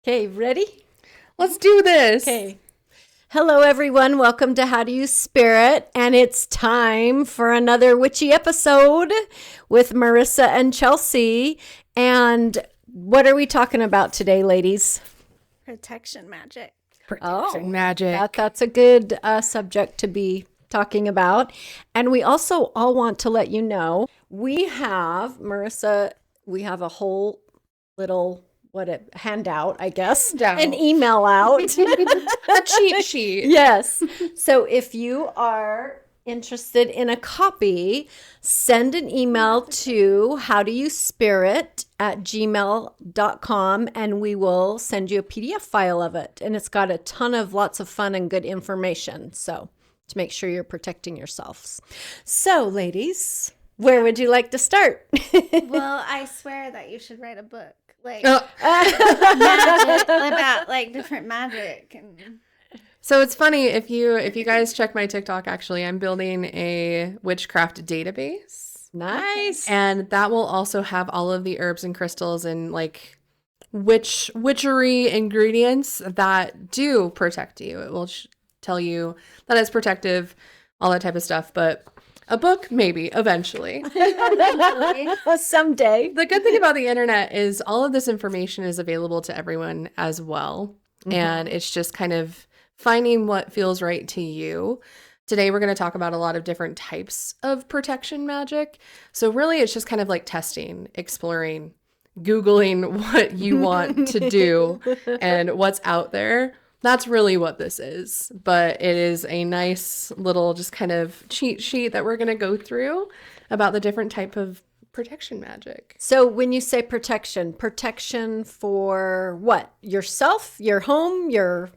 Okay, ready? Let's do this. Okay. Hello, everyone. Welcome to How Do You Spirit? And it's time for another witchy episode with Marissa and Chelsea. And what are we talking about today, ladies? Protection magic. Protection magic. That's a good subject to be talking about. And we also all want to let you know Marissa, we have a whole little handout, I guess, an email out. A cheat sheet. Yes. So if you are interested in a copy, send an email to howdoyouspirit@gmail.com and we will send you a PDF file of it. And it's got lots of fun and good information. So to make sure you're protecting yourselves. So ladies, where would you like to start? Well, I swear that you should write a book. Magic, about different magic. So it's funny, if you guys check my TikTok, actually, I'm building a witchcraft database. Nice. And that will also have all of the herbs and crystals and witchery ingredients that do protect you. It will tell you that it's protective, all that type of stuff, but a book, maybe, eventually. Someday. The good thing about the internet is all of this information is available to everyone as well. Mm-hmm. And it's just kind of finding what feels right to you. Today, we're going to talk about a lot of different types of protection magic. So really, it's just kind of like testing, exploring, Googling what you want to do and what's out there. That's really what this is, but it is a nice little just kind of cheat sheet that we're going to go through about the different type of protection magic. So when you say protection for what? Yourself, your home, your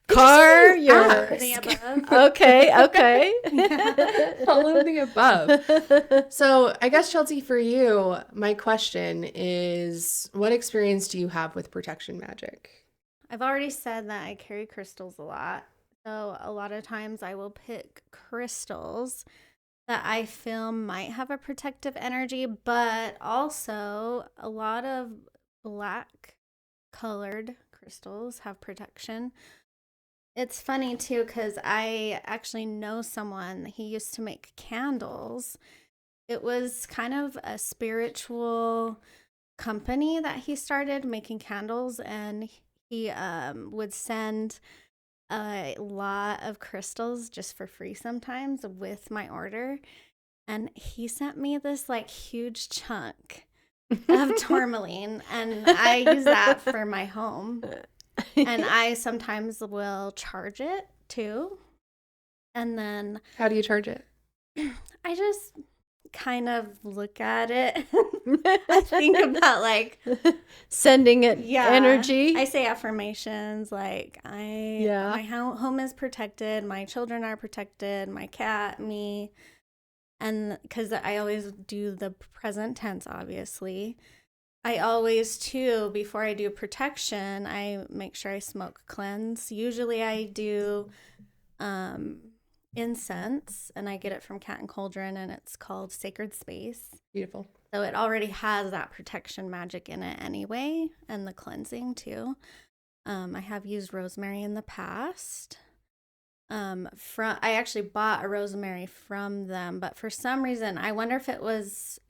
car, your... The above. Okay. All of the above. So I guess, Chelsea, for you, my question is, what experience do you have with protection magic? I've already said that I carry crystals a lot. So a lot of times I will pick crystals that I feel might have a protective energy, but also a lot of black colored crystals have protection. It's funny too, because I actually know someone, he used to make candles. It was kind of a spiritual company that he started making candles, and he would send a lot of crystals just for free sometimes with my order. And he sent me this huge chunk of tourmaline, and I use that for my home. And I sometimes will charge it too. And then... How do you charge it? I just kind of look at it. I think about sending it energy. I say affirmations my home is protected, my children are protected, my cat, me. And because I always do the present tense, obviously. I always too, before I do protection, I make sure I smoke cleanse. Usually I do incense, and I get it from Cat and Cauldron, and it's called Sacred Space. Beautiful. So it already has that protection magic in it anyway, and the cleansing too. I have used rosemary in the past. I actually bought a rosemary from them, but for some reason, I wonder if it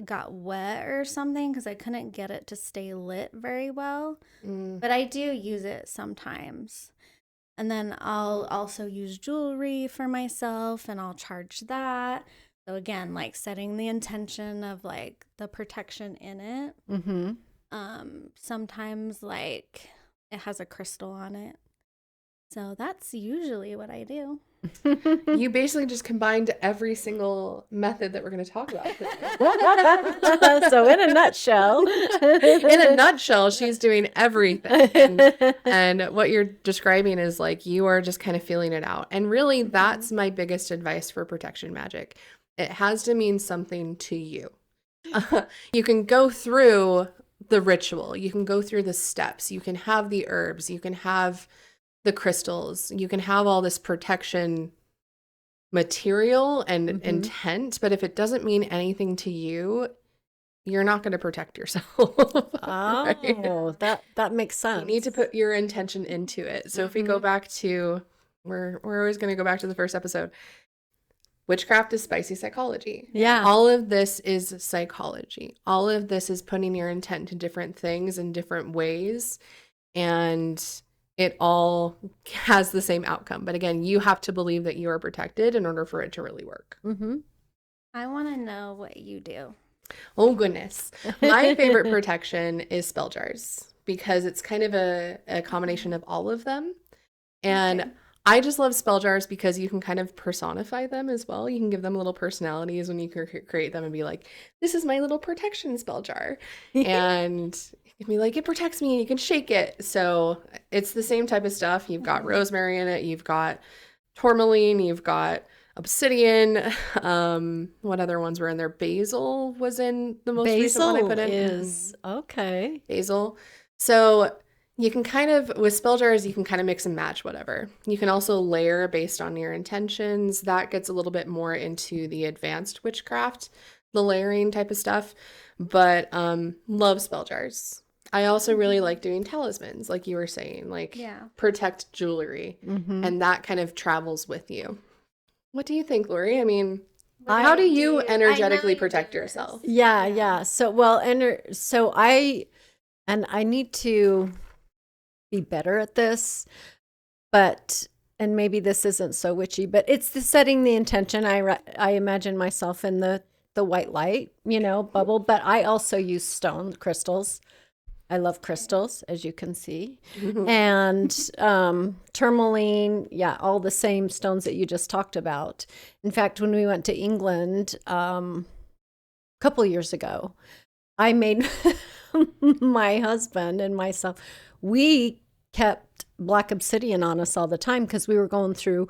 got wet or something, because I couldn't get it to stay lit very well. But I do use it sometimes. And then I'll also use jewelry for myself, and I'll charge that. So again, setting the intention of the protection in it. Mm-hmm. Sometimes it has a crystal on it. So that's usually what I do. You basically just combined every single method that we're going to talk about today. So in a nutshell, she's doing everything. And what you're describing is you are just kind of feeling it out. And really, that's my biggest advice for protection magic. It has to mean something to you. You can go through the ritual. You can go through the steps. You can have the herbs. You can have the crystals. You can have all this protection material and intent, but if it doesn't mean anything to you, you're not going to protect yourself. Oh, Right? that makes sense. You need to put your intention into it. So if we go back to, we're always going to go back to the first episode. Witchcraft is spicy psychology. Yeah. All of this is psychology. All of this is putting your intent to different things in different ways. And it all has the same outcome. But again, you have to believe that you are protected in order for it to really work. Mm-hmm. I want to know what you do. Oh, goodness. My favorite protection is spell jars because it's kind of a combination of all of them. And Okay. I just love spell jars because you can kind of personify them as well. You can give them little personalities when you create them and be like, this is my little protection spell jar. And you can be like, it protects me. You can shake it. So it's the same type of stuff. You've got rosemary in it. You've got tourmaline. You've got obsidian. What other ones were in there? Basil was in the most recent one I put in. Is okay. Basil. So you can kind of, with spell jars, you can kind of mix and match whatever. You can also layer based on your intentions. That gets a little bit more into the advanced witchcraft, the layering type of stuff. But love spell jars. I also really like doing talismans, like you were saying, like protect jewelry. Mm-hmm. And that kind of travels with you. What do you think, Lori? I mean, What how I do you I know energetically you protect do this. yourself? Yeah. So, well, so I need to be better at this, and maybe this isn't so witchy, but it's the setting the intention. I imagine myself in the white light, bubble, but I also use stone crystals. I love crystals, as you can see, and tourmaline, all the same stones that you just talked about. In fact, when we went to England a couple years ago, I made my husband and myself, we kept black obsidian on us all the time because we were going through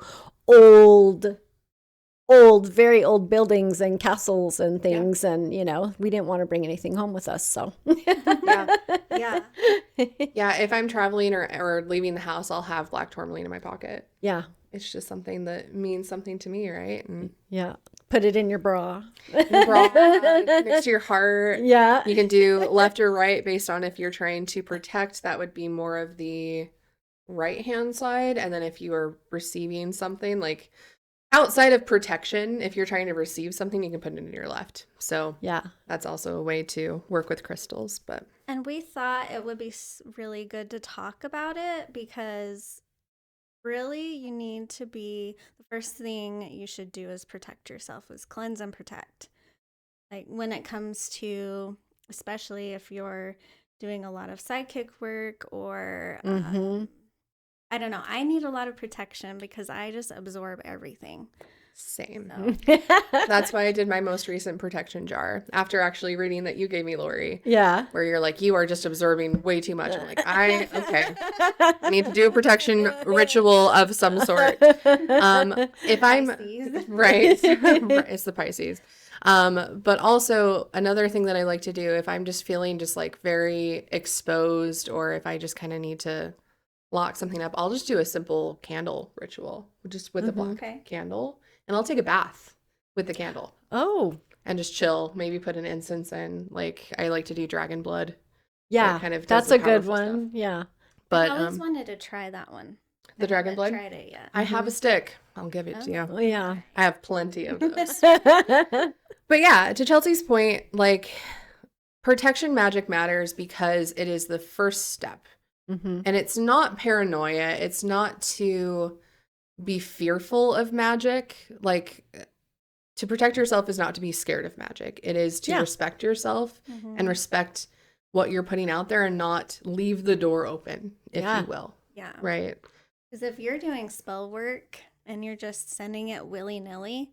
very old buildings and castles and things. And, we didn't want to bring anything home with us. So, Yeah. Yeah, if I'm traveling or leaving the house, I'll have black tourmaline in my pocket. Yeah. It's just something that means something to me, right? And Yeah. Put it in your bra. next to your heart. Yeah. You can do left or right based on if you're trying to protect. That would be more of the right hand side. And then if you are receiving something, like outside of protection, if you're trying to receive something, you can put it in your left. So Yeah. that's also a way to work with crystals. But And we thought it would be really good to talk about it because really you need to be, the first thing you should do is protect yourself, is cleanse and protect. Like when it comes to, especially if you're doing a lot of psychic work or I don't know, I need a lot of protection because I just absorb everything. same. So. That's why I did my most recent protection jar after actually reading that you gave me, Lori. Yeah. Where you're like, you are just absorbing way too much. I'm like, okay. I need to do a protection ritual of some sort. If I'm Pisces. right, it's the Pisces. But also another thing that I like to do if I'm just feeling just like very exposed, or if I just kind of need to lock something up, I'll just do a simple candle ritual, just with a black candle, and I'll take a bath with the candle. Oh. And just chill. Maybe put an incense in. Like I like to do dragon blood. Yeah. Kind of that's the a good powerful one. stuff. Yeah. But I always wanted to try that one. the dragon blood? Tried it yet. I have a stick. I'll give it to you. Oh, yeah. I have plenty of those. But yeah, to Chelsea's point, like protection magic matters because it is the first step. And it's not paranoia. It's not to be fearful of magic. Like to protect yourself is not to be scared of magic. It is to respect yourself and respect what you're putting out there and not leave the door open, if you will. Yeah. Right. Because if you're doing spell work and you're just sending it willy-nilly,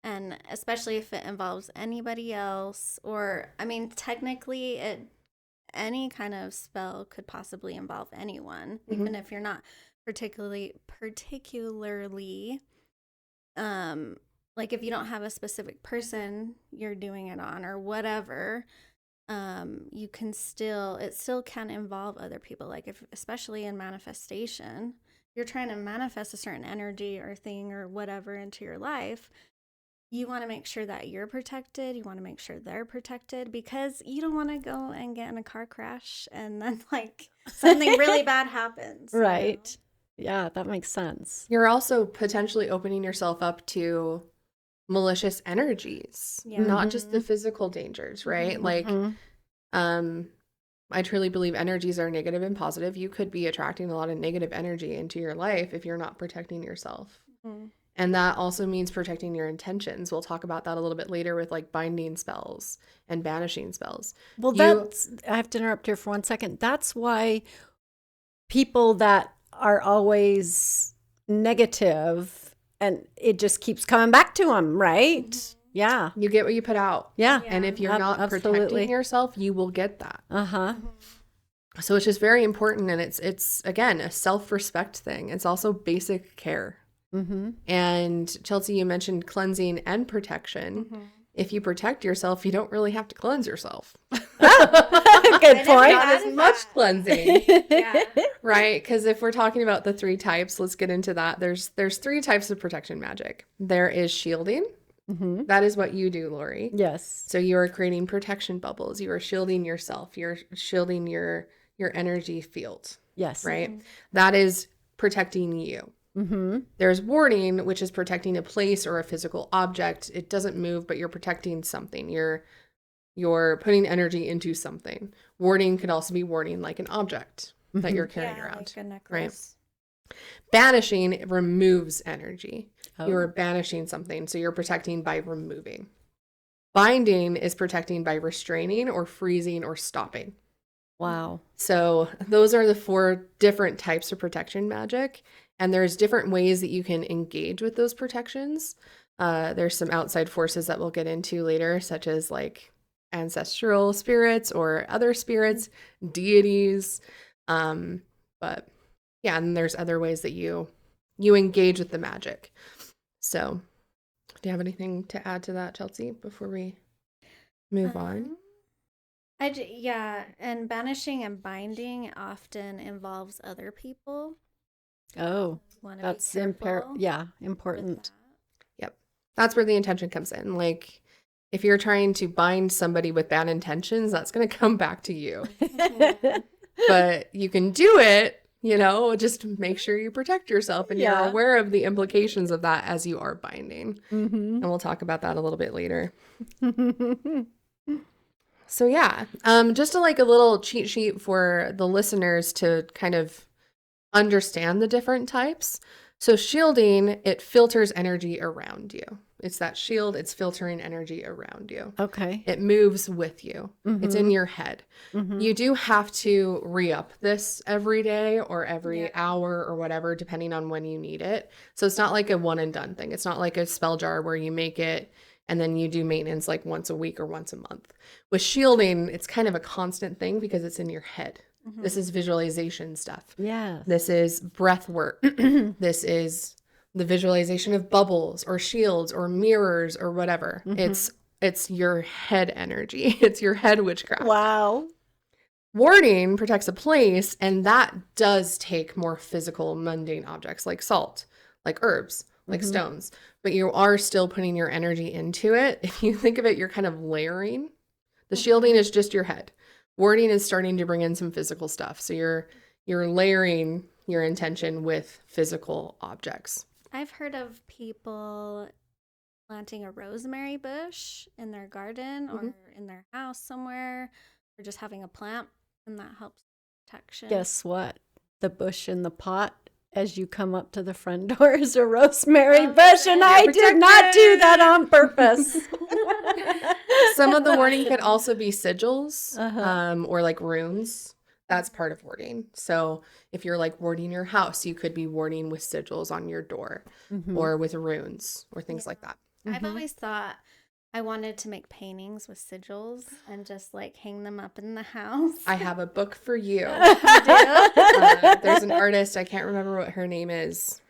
and especially if it involves anybody else, or, I mean, technically any kind of spell could possibly involve anyone, even if you're not particularly, like if you don't have a specific person you're doing it on or whatever, you can it still can involve other people. Like if, especially in manifestation, you're trying to manifest a certain energy or thing or whatever into your life, you want to make sure that you're protected. You want to make sure they're protected, because you don't want to go and get in a car crash and then like something really bad happens. Right. Yeah, that makes sense. You're also potentially opening yourself up to malicious energies, Yeah. not just the physical dangers, right? Like, I truly believe energies are negative and positive. You could be attracting a lot of negative energy into your life if you're not protecting yourself. Mm-hmm. And that also means protecting your intentions. We'll talk about that a little bit later with like binding spells and banishing spells. Well, You- I have to interrupt here for 1 second. That's why people that are always negative and it just keeps coming back to them, right? Mm-hmm. Yeah. You get what you put out. Yeah. And if you're not absolutely. protecting yourself, you will get that. Uh-huh. So it's just very important. And it's again, a self-respect thing. It's also basic care. Mm-hmm. And Chelsea, you mentioned cleansing and protection. Mm-hmm. If you protect yourself, you don't really have to cleanse yourself. Good point. Not as much cleansing, Yeah. right? Because if we're talking about the 3 types, let's get into that. There's 3 types of protection magic. There is shielding. Mm-hmm. That is what you do, Lori. Yes. So you are creating protection bubbles. You are shielding yourself. You're shielding your energy field, Yes. right? That is protecting you. Mm-hmm. There's warding, which is protecting a place or a physical object. It doesn't move, but you're protecting something. You're putting energy into something. Warding could also be warding like an object that you're carrying around. Like a necklace. Banishing removes energy. Oh. You're banishing something, so you're protecting by removing. Binding is protecting by restraining or freezing or stopping. Wow. So those are the 4 different types of protection magic. And there's different ways that you can engage with those protections. There's some outside forces that we'll get into later, such as like ancestral spirits or other spirits, deities. But yeah, and there's other ways that you engage with the magic. So do you have anything to add to that, Chelsea, before we move on? Yeah, and banishing and binding often involves other people. Oh, Wanna be that's careful with important. Yep. That's where the intention comes in. Like if you're trying to bind somebody with bad intentions, that's going to come back to you. that. But you can do it, just make sure you protect yourself and Yeah. you're aware of the implications of that as you are binding. Mm-hmm. And we'll talk about that a little bit later. So yeah, just a little cheat sheet for the listeners to kind of understand the different types. So shielding, it filters energy around you. It's that shield, it's filtering energy around you. Okay. It moves with you. It's in your head. Mm-hmm. You do have to re-up this every day or every hour or whatever, depending on when you need it. So it's not like a one and done thing. It's not like a spell jar where you make it and then you do maintenance like once a week or once a month. With shielding, it's kind of a constant thing because it's in your head. This is visualization stuff. Yeah. This is breath work. This is the visualization of bubbles or shields or mirrors or whatever. It's your head energy. It's your head witchcraft. Wow. Warding protects a place, and that does take more physical, mundane objects like salt, like herbs, like stones. But you are still putting your energy into it. If you think of it, you're kind of layering. The shielding is just your head. Warding is starting to bring in some physical stuff. So you're layering your intention with physical objects. I've heard of people planting a rosemary bush in their garden or in their house somewhere, or just having a plant, and that helps protection. Guess what? The bush in the pot as you come up to the front door is a rosemary bush, and I did not do that on purpose. Some of the warding could also be sigils or like runes. That's part of warding. So if you're like warding your house, you could be warding with sigils on your door or with runes or things like that. I've always thought I wanted to make paintings with sigils and just like hang them up in the house. I have a book for you. do? There's an artist, I can't remember what her name is,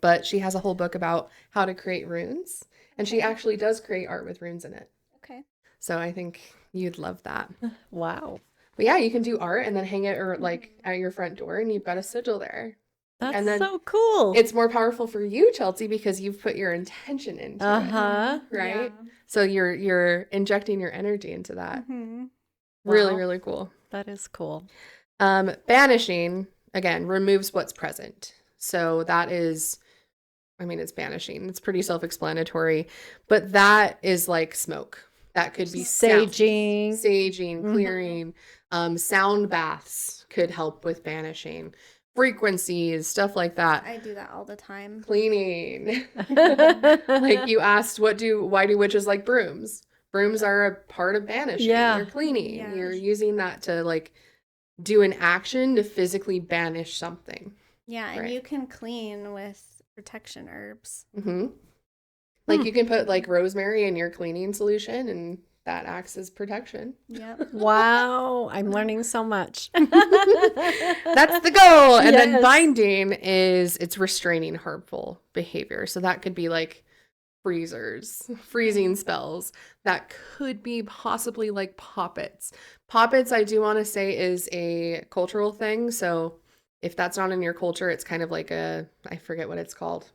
but she has a whole book about how to create runes. And she actually does create art with runes in it. Okay. So I think you'd love that. Wow. But yeah, you can do art and then hang it or like at your front door and you've got a sigil there. That's And then so cool. it's more powerful for you, Chelsea, because you've put your intention into Uh-huh. it, right? So you're injecting your energy into that. Mm-hmm. Really, Wow. really cool. That is cool. Banishing, again, removes what's present. So that is, I mean, it's banishing. It's pretty self-explanatory, but that is like smoke. That could be Saging. saging, clearing. Sound baths could help with banishing. Frequencies, stuff like that. I do that all the time. Cleaning. Like you asked, why do witches like brooms? Brooms are a part of banishing. Yeah. You're cleaning. Yeah. You're using that to like do an action to physically banish something. Yeah, and Right. you can clean with protection herbs. Mm-hmm. Like you can put like rosemary in your cleaning solution and that acts as protection. Yep. Wow. I'm learning so much. That's the goal. And then Yes. binding is it's restraining harmful behavior. So that could be like freezing spells. That could be possibly like poppets. Poppets, I do want to say, is a cultural thing. So if that's not in your culture, it's kind of like I forget what it's called.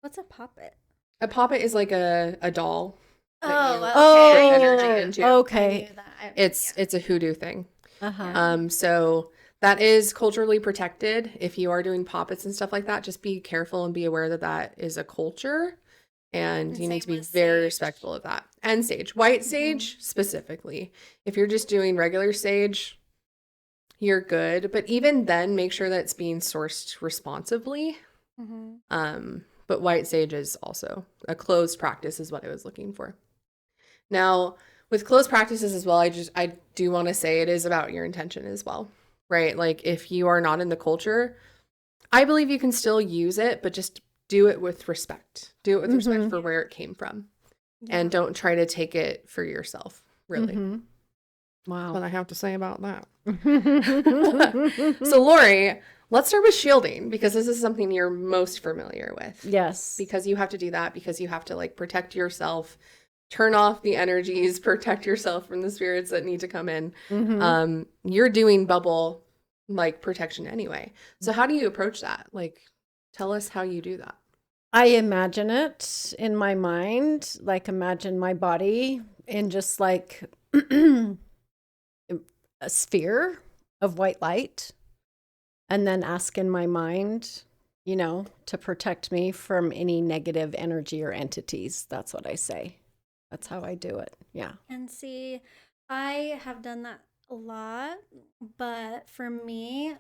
What's a puppet? A poppet is like a doll. Oh, energy okay. into. I Okay. knew that. It's a hoodoo thing. Uh-huh. So that is culturally protected. If you are doing poppets and stuff like that, just be careful and be aware that that is a culture, and And you need to same be with very sage. respectful of that. And sage, white sage specifically. If you're just doing regular sage, you're good. But even then, make sure that it's being sourced responsibly. Mhm. But white sage is also a closed practice is what I was looking for. Now, with closed practices as well, I do want to say it is about your intention as well, right? Like if you are not in the culture, I believe you can still use it, but just do it with respect. Do it with respect for where it came from. And don't try to take it for yourself, really. Mhm. Wow. That's what I have to say about that. So, Lori, let's start with shielding because this is something you're most familiar with. Yes. Because you have to do that because you have to like protect yourself, turn off the energies, protect yourself from the spirits that need to come in. Mhm. You're doing bubble like protection anyway. So how do you approach that? Like tell us how you do that. I imagine it in my mind, like imagine my body in just like a sphere of white light, and then ask in my mind, to protect me from any negative energy or entities. That's what I say. That's how I do it. Yeah. And see, I have done that a lot, but for me,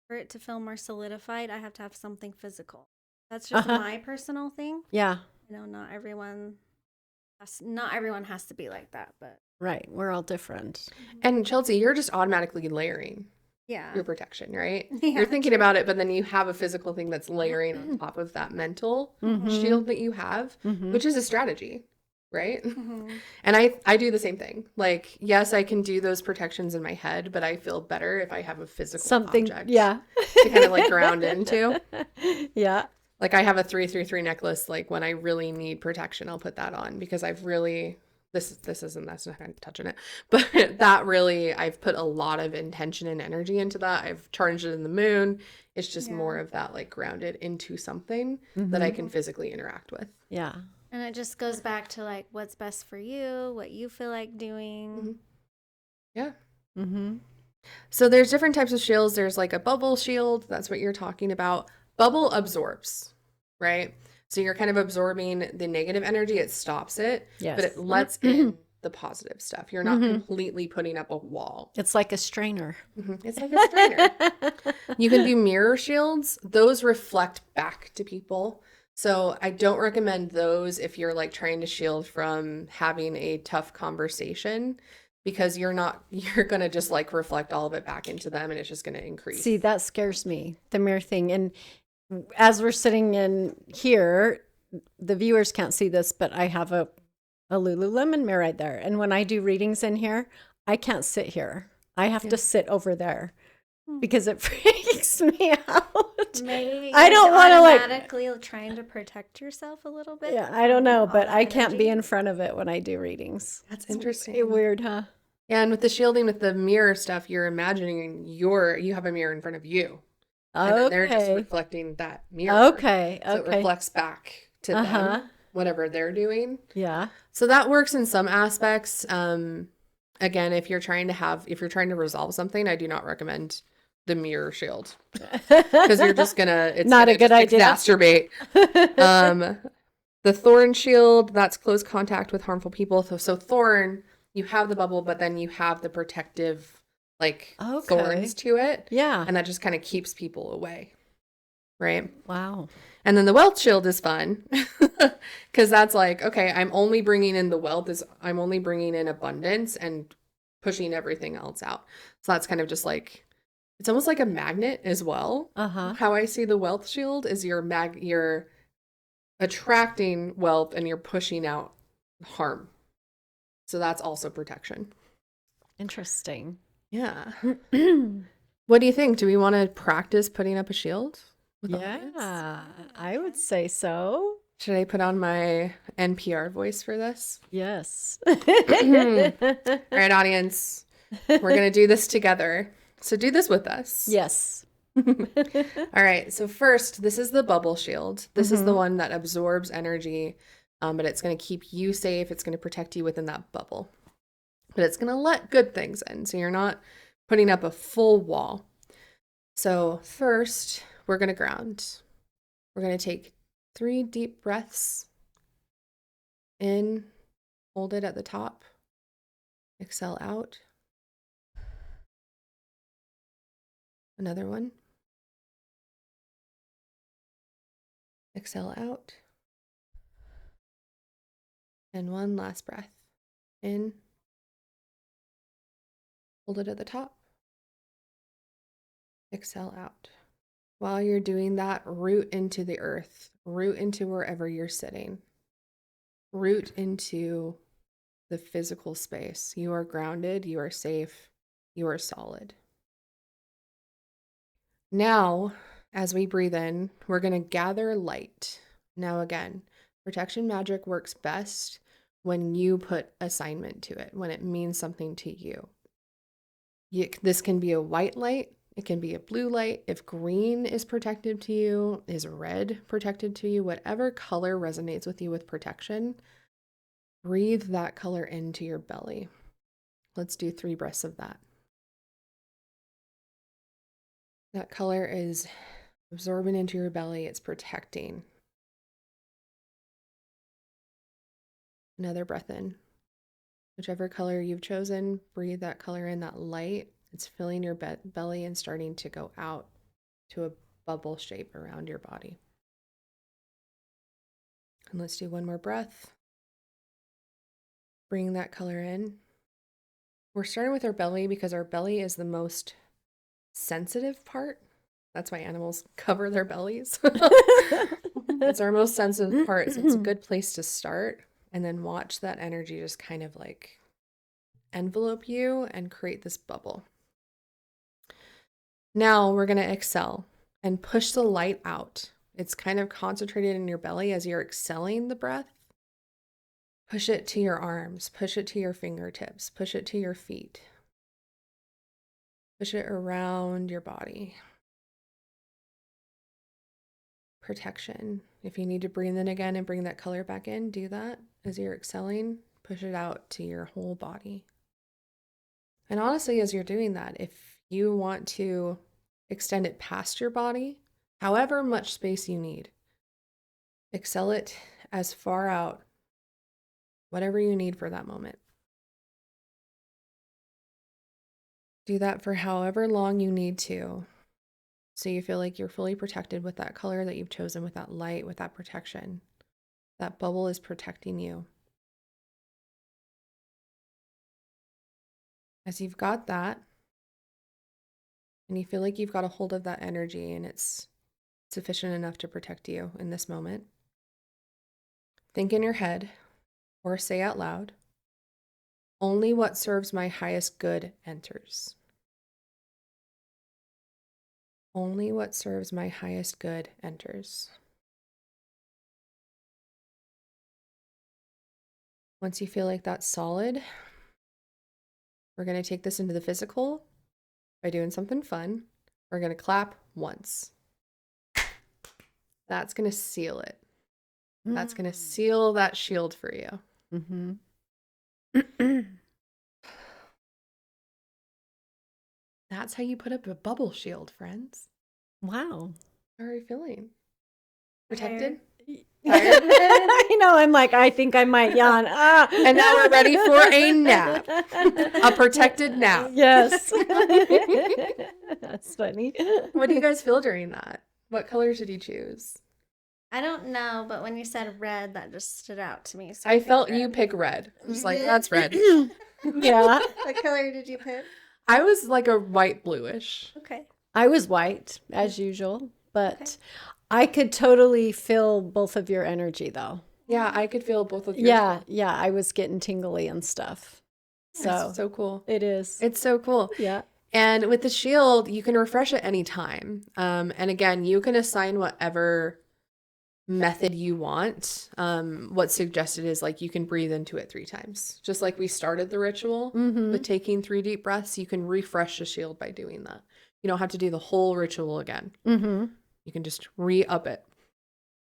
for it to feel more solidified, I have to have something physical. That's just my personal thing. Yeah. I know not everyone has to be like that, but Right. We're all different. And Chelsea, you're just automatically layering yeah. your protection, right? Yeah, You're thinking about it, but then you have a physical thing that's layering on top of that mental shield that you have, which is a strategy, right? And I do the same thing. Like, yes, I can do those protections in my head, but I feel better if I have a physical Something. object Yeah. to kind of like ground into. Yeah. Like I have a 333 necklace. Like when I really need protection, I'll put that on because I've really that's not touching it, but that really I've put a lot of intention and energy into that. I've charged it in the moon. It's just more of that like grounded into something that I can physically interact with. Yeah. And it just goes back to like what's best for you, what you feel like doing. Yeah. Mm-hmm. So there's different types of shields. There's like a bubble shield. That's what you're talking about. Bubble absorbs, right? So you're kind of absorbing the negative energy. It stops it, Yes. but it lets in the positive stuff. You're not completely putting up a wall. It's like a strainer. It's like a strainer. You can do mirror shields. Those reflect back to people. So I don't recommend those if you're like trying to shield from having a tough conversation because you're going to just like reflect all of it back into them and it's just going to increase. See, that scares me, the mirror thing. And as we're sitting in here, the viewers can't see this, but I have a Lululemon mirror right there. And when I do readings in here, I can't sit here. I have to sit over there because it freaks me out. Maybe I don't want to like automatically trying to protect yourself a little bit. Yeah, I don't know, but all I that can't be energy. in front of it when I do readings. That's interesting. Weird, huh? Yeah, and with the shielding with the mirror stuff, you're imagining you have a mirror in front of you. And then they're just Okay. reflecting that mirror. Okay. So it Okay. reflects back to them, whatever they're doing. Yeah. So that works in some aspects. Again, if you're trying to resolve something, I do not recommend the mirror shield because you're just it's not gonna a good just idea. exacerbate. The thorn shield, that's close contact with harmful people. So thorn, you have the bubble, but then you have the protective thorns to it. Yeah. And that just kind of keeps people away. Right? Wow. And then the wealth shield is fun because that's like, okay, I'm only bringing in the wealth, I'm only bringing in abundance and pushing everything else out. So that's kind of just like, it's almost like a magnet as well. How I see the wealth shield is you're attracting wealth and you're pushing out harm. So that's also protection. Interesting. Yeah. What do you think? Do we want to practice putting up a shield? Yeah, I would say so. Should I put on my NPR voice for this? Yes. All right, audience, we're going to do this together. So do this with us. Yes. All right. So first, this is the bubble shield. This is the one that absorbs energy, but it's going to keep you safe. It's going to protect you within that bubble, but it's going to let good things in. So you're not putting up a full wall. So first, we're going to ground. We're going to take 3 deep breaths in, hold it at the top, exhale out. Another one. Exhale out. And one last breath. In, hold it at the top, exhale out. While you're doing that, root into the earth, root into wherever you're sitting, root into the physical space. You are grounded, you are safe, you are solid. Now, as we breathe in, we're going to gather light. Now, again, Protection Magick works best when you put assignment to it, when it means something to you. This can be a white light. It can be a blue light. If green is protective to you, is red protected to you, whatever color resonates with you with protection, breathe that color into your belly. Let's do 3 breaths of that. That color is absorbing into your belly. It's protecting. Another breath in. Whichever color you've chosen, breathe that color in, that light. It's filling your belly and starting to go out to a bubble shape around your body. And let's do one more breath. Bring that color in. We're starting with our belly because our belly is the most sensitive part. That's why animals cover their bellies. It's our most sensitive part, so it's a good place to start. And then watch that energy just kind of like envelope you and create this bubble. Now we're going to exhale and push the light out. It's kind of concentrated in your belly as you're exhaling the breath. Push it to your arms, push it to your fingertips, push it to your feet. Push it around your body. Protection. If you need to breathe in again and bring that color back in, do that as you're exhaling. Push it out to your whole body. And honestly, as you're doing that, if you want to extend it past your body, however much space you need, exhale it as far out, whatever you need for that moment. Do that for however long you need to, so you feel like you're fully protected with that color that you've chosen, with that light, with that protection. That bubble is protecting you. As you've got that, and you feel like you've got a hold of that energy and it's sufficient enough to protect you in this moment, think in your head or say out loud, only what serves my highest good enters. Only what serves my highest good enters. Once you feel like that's solid, we're going to take this into the physical by doing something fun. We're going to clap once. That's going to seal it. That's going to seal that shield for you. Mm-hmm. That's how you put up a bubble shield, friends. Wow. How are you feeling? Protected? Tired? I know. I'm like, I think I might yawn. And now we're ready for a nap. A protected nap. Yes. That's funny. What do you guys feel during that? What colors did you choose? I don't know, but when you said red, that just stood out to me. So I picked felt red. you pick red. I was like, that's red. Yeah. What color did you pick? I was like a white bluish. Okay. I was white as usual, but Okay. I could totally feel both of your energy though. Yeah, I could feel both of yours. Yeah. Yeah. I was getting tingly and stuff. So It's so cool. it is. It's so cool. Yeah. And with the shield, you can refresh at any time. And again, you can assign whatever method you want. What's suggested is like you can breathe into it 3 times. Just like we started the ritual with taking 3 deep breaths, you can refresh the shield by doing that. You don't have to do the whole ritual again. Mm-hmm. You can just re-up it.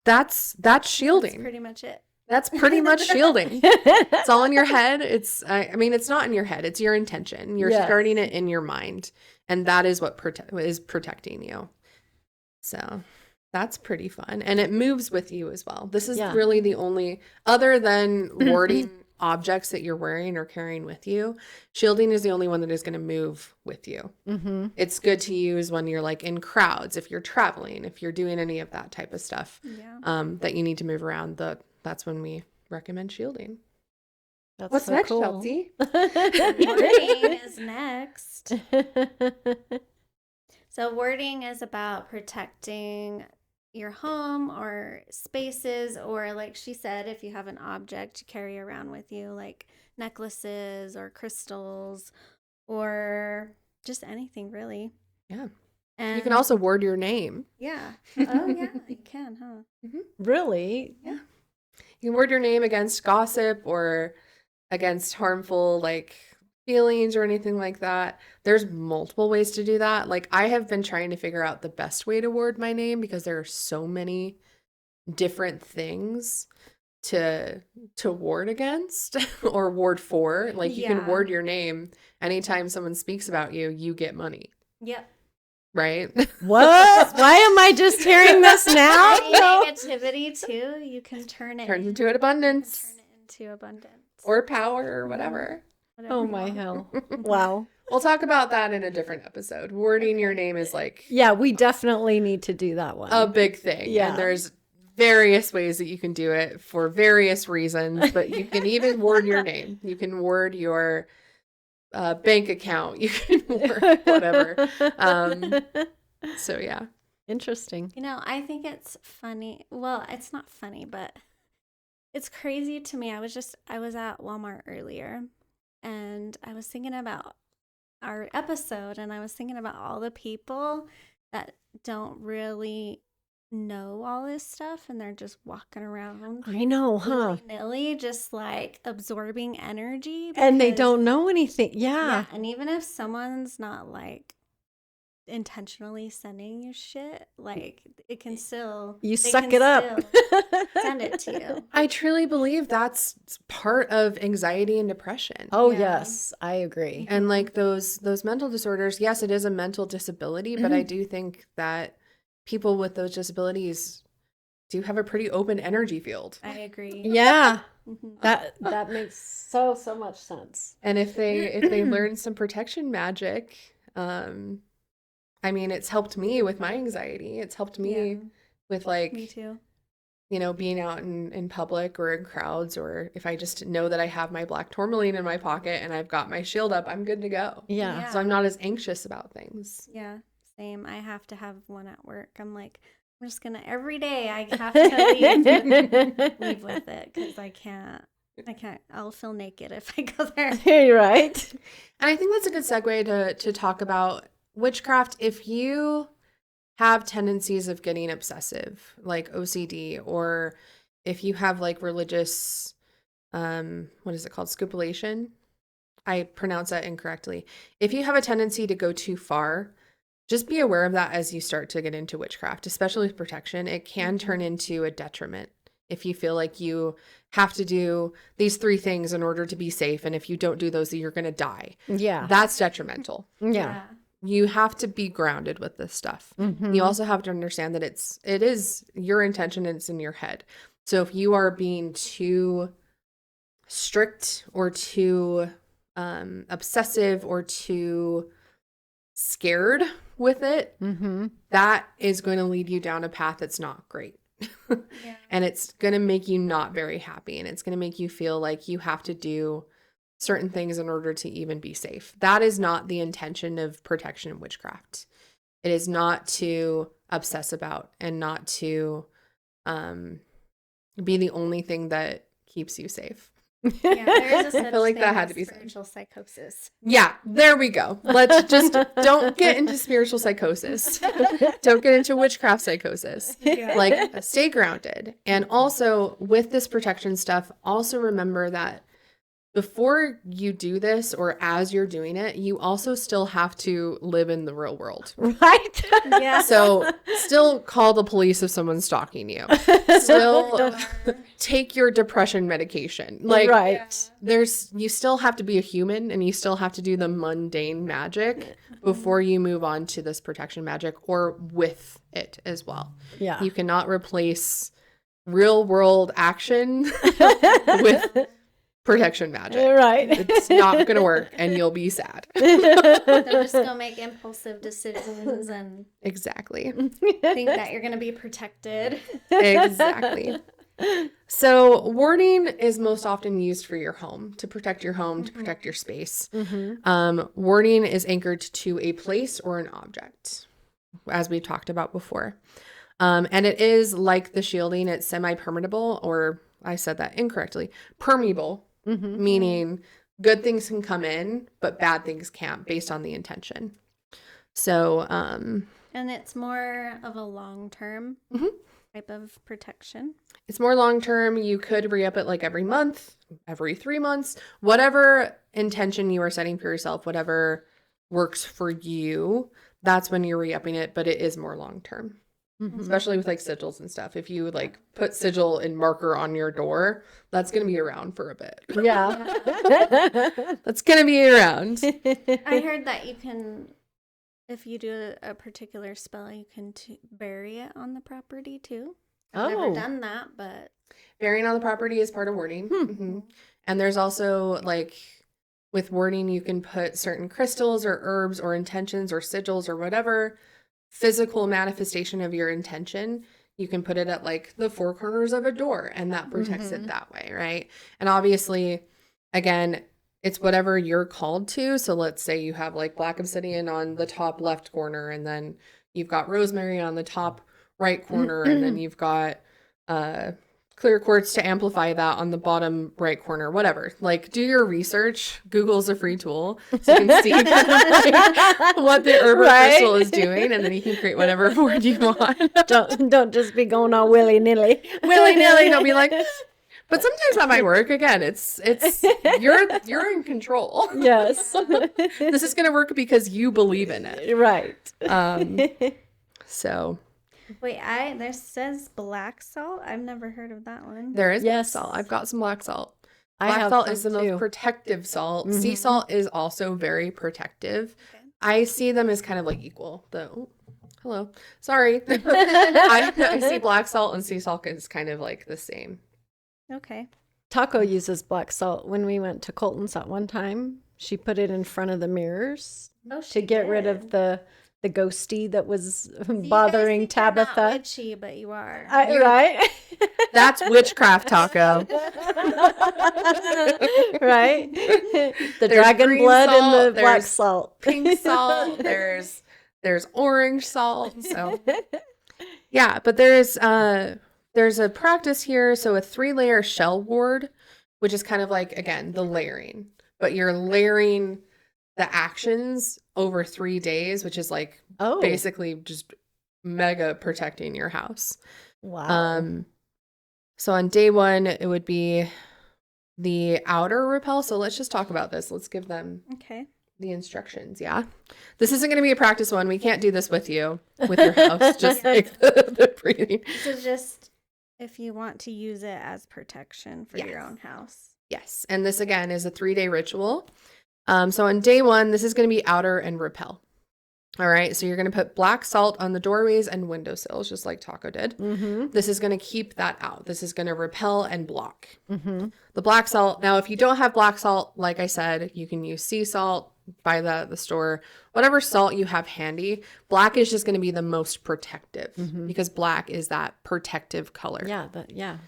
That's shielding. That's pretty much it. That's pretty much shielding. It's all in your head. I mean, it's not in your head. It's your intention. You're Yes. starting it in your mind. And that is what is protecting you. So that's pretty fun. And it moves with you as well. This is Yeah. really the only, other than warding objects that you're wearing or carrying with you, shielding is the only one that is going to move with you. Mm-hmm. It's good to use when you're like in crowds, if you're traveling, if you're doing any of that type of stuff, Yeah. that you need to move around. That's when we recommend shielding. That's What's so next, cool. Chelsea? Wording is next. So wording is about protecting your home or spaces, or like she said, if you have an object you carry around with you, like necklaces or crystals or just anything really. Yeah. And You can also word your name. yeah. Oh yeah, you can, huh? Really? Yeah. You can word your name against gossip or against harmful like feelings or anything like that. There's multiple ways to do that. Like I have been trying to figure out the best way to word my name because there are so many different things to ward against or ward for. Like you can Yeah. word your name anytime someone speaks about you, you get money, Yep. right? What? Why am I just hearing this now? Any negativity too, you can turn it Turns into an abundance turn it into abundance. or power or whatever. Whatever Oh you my want. hell. Wow. We'll talk about that in a different episode. Wording your name is like Yeah, we definitely need to do that one. a big thing. Yeah. And there's various ways that you can do it for various reasons, but you can even word your name. You can word your bank account. You can word whatever. So yeah. Interesting. You know, I think it's funny. Well, it's not funny, but it's crazy to me. I was at Walmart earlier and I was thinking about our episode and I was thinking about all the people that don't really know all this stuff and they're just walking around I know, huh? willy-nilly, just like absorbing energy. And they because- don't know anything. Yeah, Yeah. and even if someone's not like intentionally sending you shit, like it can still You they suck can it up. still send it to you. I truly believe that's part of anxiety and depression. Oh, Yeah. yes. I agree. And like those mental disorders, yes, it is a mental disability, but I do think that people with those disabilities do have a pretty open energy field. I agree. Yeah. Mhm. That makes so much sense. And if they learn some protection magic, I mean, it's helped me with my anxiety. It's helped me Yeah. with like, Me too. you know, being out in public or in crowds, or if I just know that I have my black tourmaline in my pocket and I've got my shield up, I'm good to go. Yeah. Yeah. So I'm not as anxious about things. Yeah, same. I have to have one at work. I'm like, I'm just gonna every day. I have to leave with it because I can't. I'll feel naked if I go there. You're right. And I think that's a good segue to talk about witchcraft. If you have tendencies of getting obsessive, like OCD, or if you have like religious, what is it called? Scupulation. I pronounce that incorrectly. If you have a tendency to go too far, just be aware of that as you start to get into witchcraft, especially with protection. It can turn into a detriment if you feel like you have to do these 3 things in order to be safe. And if you don't do those, you're going to die. Yeah. That's detrimental. Yeah. You have to be grounded with this stuff. You also have to understand that it is your intention and it's in your head. So if you are being too strict or too obsessive or too scared with it, that is going to lead you down a path that's not great. And it's going to make you not very happy, and it's going to make you feel like you have to do certain things in order to even be safe. That is not the intention of protection and witchcraft. It is not to obsess about and not to be the only thing that keeps you safe. Yeah, there is a I feel like that had to be spiritual psychosis. Yeah, there we go. Let's just don't get into spiritual psychosis. Don't get into witchcraft psychosis. Yeah. Like, stay grounded. And also with this protection stuff, also remember that before you do this or as you're doing it, you also still have to live in the real world. Right? Yeah. So still call the police if someone's stalking you. Still take your depression medication. Like, right. you still have to be a human, and you still have to do the mundane magic before you move on to this protection magic, or with it as well. Yeah. You cannot replace real world action with protection magic. Right. It's not going to work, and you'll be sad. They'll just go make impulsive decisions and Exactly. think that you're going to be protected. Exactly. So warding is most often used for your home, to protect your home, to protect your space. Warding is anchored to a place or an object, as we talked about before. And it is like the shielding. It's semi-permeable, or I said that incorrectly, permeable, meaning good things can come in, but bad things can't, based on the intention. So, And it's more of a long-term type of protection. it's more long-term. You could re-up it like every month, every 3 months, whatever intention you are setting for yourself, whatever works for you, that's when you're re-upping it, but it is more long-term. Especially with like sigils and stuff. If you like put sigil and marker on your door, that's going to be around for a bit. Yeah. That's going to be around. I heard that you can, if you do a particular spell, you can bury it on the property too. I've never done that, but Burying on the property is part of warding. And there's also, like, with warding, you can put certain crystals or herbs or intentions or sigils or whatever physical manifestation of your intention. You can put it at like the 4 corners of a door, and that protects it that way, right? And obviously, again, it's whatever you're called to. So let's say you have like black obsidian on the top left corner, and then you've got rosemary on the top right corner, and then you've got clear quartz to amplify that on the bottom right corner, whatever. Like, do your research. Google's a free tool, so you can see what the herb or crystal is doing, and then you can create whatever word you want. Don't just be going all willy-nilly. Willy-nilly. Don't be like, but sometimes that might work. Again, it's you're in control. Yes. This is gonna work because you believe in it. Right. So wait, there says black salt. I've never heard of that one. there is Yes. black salt. I've got some black salt. I Black have salt some is the too. most protective salt. Sea salt is also very protective. Okay. I see them as kind of like equal, though. Hello. Sorry. I see black salt and sea salt is kind of like the same. Okay. Taco uses black salt. When we went to Colton's that one time, she put it in front of the mirrors Oh, to get rid of the ghosty that was So you guys bothering think you're not Tabitha. witchy, but you are. Right? That's witchcraft, Taco. Right? The There's dragon green blood and salt, the black there's salt. Pink salt. There's orange salt. So yeah, but there's a practice here. So a 3-layer shell ward, which is kind of like, again, the layering, but you're layering the actions over 3 days, which is like Oh, basically just mega protecting your house. wow. So on day 1, it would be the outer repel. So let's just talk about this. Let's give them Okay. The instructions, yeah. This isn't going to be a practice one. We can't do this with you, with your house. Just like the breathing. So just if you want to use it as protection for your own house. Yes. And this, again, is a 3-day ritual. So on day 1, this is going to be outer and repel. All right. So you're going to put black salt on the doorways and windowsills, just like Taco did. Mm-hmm. This is going to keep that out. This is going to repel and block. Mm-hmm. The black salt. Now, if you don't have black salt, like I said, you can use sea salt, buy that at the store, whatever salt you have handy. Black is just going to be the most protective because black is that protective color. Yeah.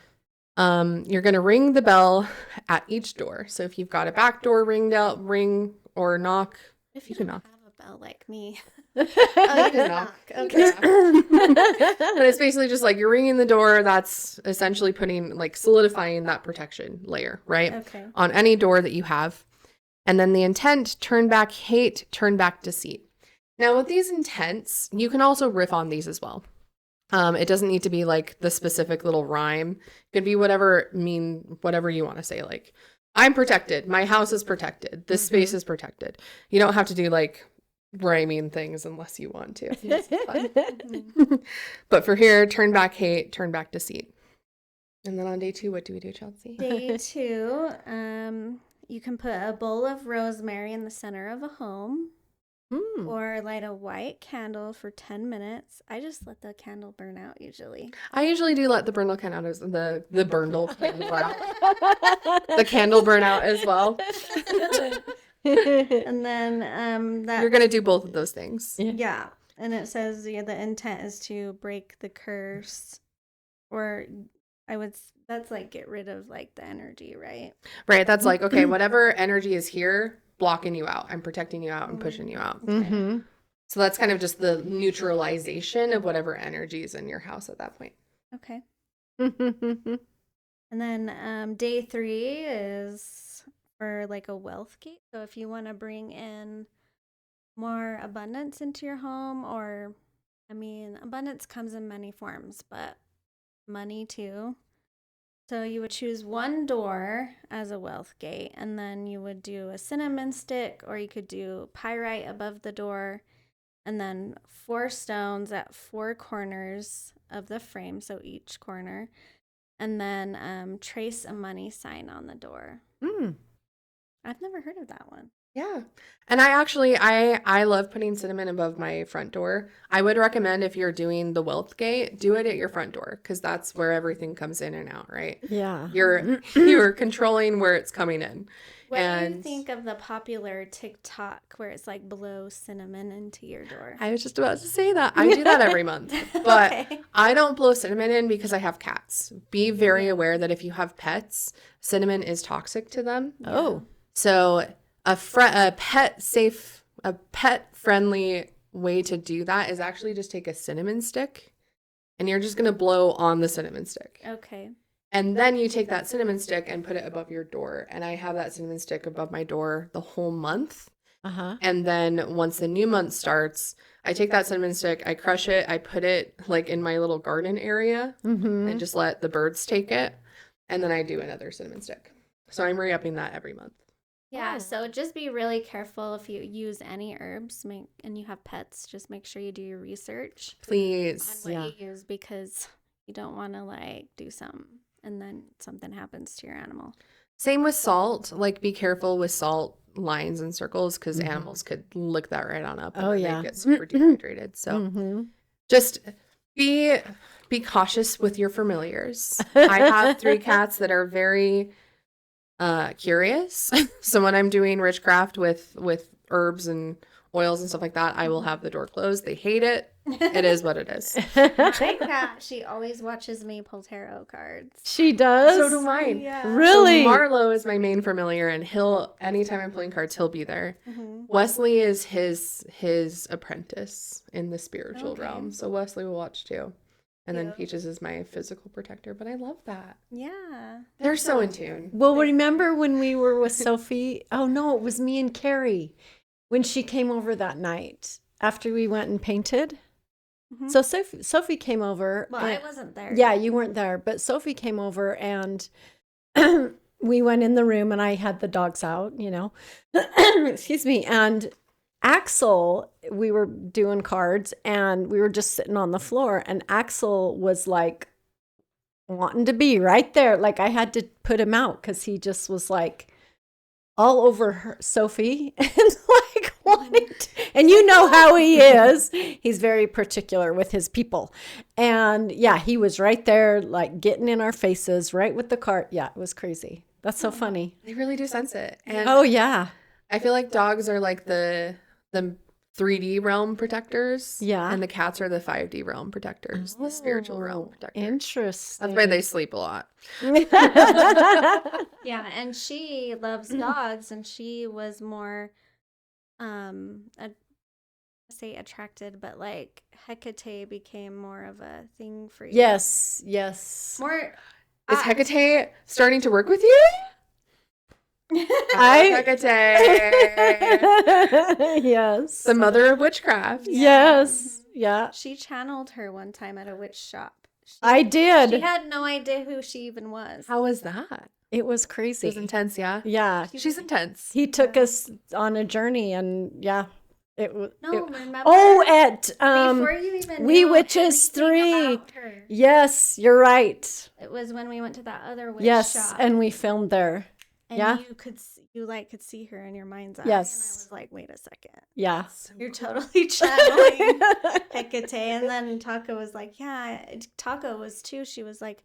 You're going to ring the bell at each door. So if you've got a back door, ring or knock. If you you can don't knock. have a bell like me. Oh, you can knock. Okay. And it's basically just like you're ringing the door. That's essentially putting, like, solidifying that protection layer, right? Okay. On any door that you have. And then the intent, turn back hate, turn back deceit. Now with these intents, you can also riff on these as well. It doesn't need to be like the specific little rhyme. It could be whatever you want to say. Like, I'm protected. My house is protected. This space is protected. You don't have to do like rhyming things unless you want to. It's fun. But for here, turn back hate, turn back deceit. And then on day 2, what do we do, Chelsea? Day 2, you can put a bowl of rosemary in the center of a home. Or light a white candle for 10 minutes. I just let the candle burn out usually. I usually do let the candle candle out, the candle burn out as well. And then You're gonna do both of those things. Yeah. And it says the intent is to break the curse, or that's like get rid of like the energy, right? Right. That's like, okay, whatever energy is here, blocking you out. I'm protecting you out and pushing you out. Mm-hmm. So that's kind of just the neutralization of whatever energy is in your house at that point. Okay. And then day 3 is for like a wealth gate. So if you want to bring in more abundance into your home, or abundance comes in many forms, but money too. So you would choose one door as a wealth gate, and then you would do a cinnamon stick, or you could do pyrite above the door, and then 4 stones at 4 corners of the frame, so each corner, and then trace a money sign on the door. I've never heard of that one. Yeah. And I love putting cinnamon above my front door. I would recommend, if you're doing the wealth gate, do it at your front door, because that's where everything comes in and out, right? Yeah. You're controlling where it's coming in. What do you think of the popular TikTok where it's like blow cinnamon into your door? I was just about to say that. I do that every month. But Okay. I don't blow cinnamon in because I have cats. Be very aware that if you have pets, cinnamon is toxic to them. Oh. So a pet-friendly way to do that is actually just take a cinnamon stick, and you're just going to blow on the cinnamon stick. Okay. And then you take that cinnamon stick and put it above your door. And I have that cinnamon stick above my door the whole month. Uh-huh. And then once the new month starts, I take that cinnamon stick, I crush it, I put it like in my little garden area and just let the birds take it. And then I do another cinnamon stick. So I'm re-upping that every month. Yeah, so just be really careful if you use any herbs and you have pets. Just make sure you do your research on Please. what you use, because you don't want to like do something and then something happens to your animal. Same with salt. Like, be careful with salt lines and circles, because animals could lick that right on up and they get super dehydrated. So just be cautious with your familiars. I have 3 cats that are very curious. So when I'm doing witchcraft with herbs and oils and stuff like that, I will have the door closed. They hate it. It is what it is. My cat, she always watches me pull tarot cards. She does? So do mine. Yeah. Really? So Marlo is my main familiar, and anytime I'm pulling cards, he'll be there. Wesley is his apprentice in the spiritual realm. So Wesley will watch too. And then Peaches is my physical protector, but I love that. Yeah. They're so in tune. Well, remember when we were with Sophie? Oh, no, it was me and Carrie when she came over that night after we went and painted. So Sophie came over. Well, I wasn't there. Yeah, you weren't there, but Sophie came over, and we went in the room and I had the dogs out, excuse me. And Axel, we were doing cards and we were just sitting on the floor, and Axel was like wanting to be right there. Like I had to put him out because he just was like all over her, Sophie, and like wanting to, and you know how he is. He's very particular with his people. And yeah, he was right there, like getting in our faces, right with the cart. Yeah, it was crazy. That's so funny. They really do sense it. And Oh yeah. I feel like dogs are like the 3D realm protectors. Yeah. And the cats are the 5D realm protectors, the spiritual realm protectors. Interesting. That's why they sleep a lot. Yeah, and she loves dogs, and she was more, say attracted, but like Hecate became more of a thing for you. Yes, yes. More. Is Hecate starting to work with you? Hecate, Yes. the mother of witchcraft. Yes. Yeah. She channeled her one time at a witch shop. I did. She had no idea who she even was. How was that? It was It crazy. was intense, yeah. Yeah. She's intense. He took us on a journey, and yeah, it was. No, remember? Oh, at before you even We knew Witches anything 3. about her. Yes, you're right. It was when we went to that other witch Yes, shop. and we filmed there. And yeah. you could see her in your mind's eye. Yes. And I was like, wait a second. Yeah. You're totally channeling Hecate. And then Taco was like, yeah, Taco was too. She was like,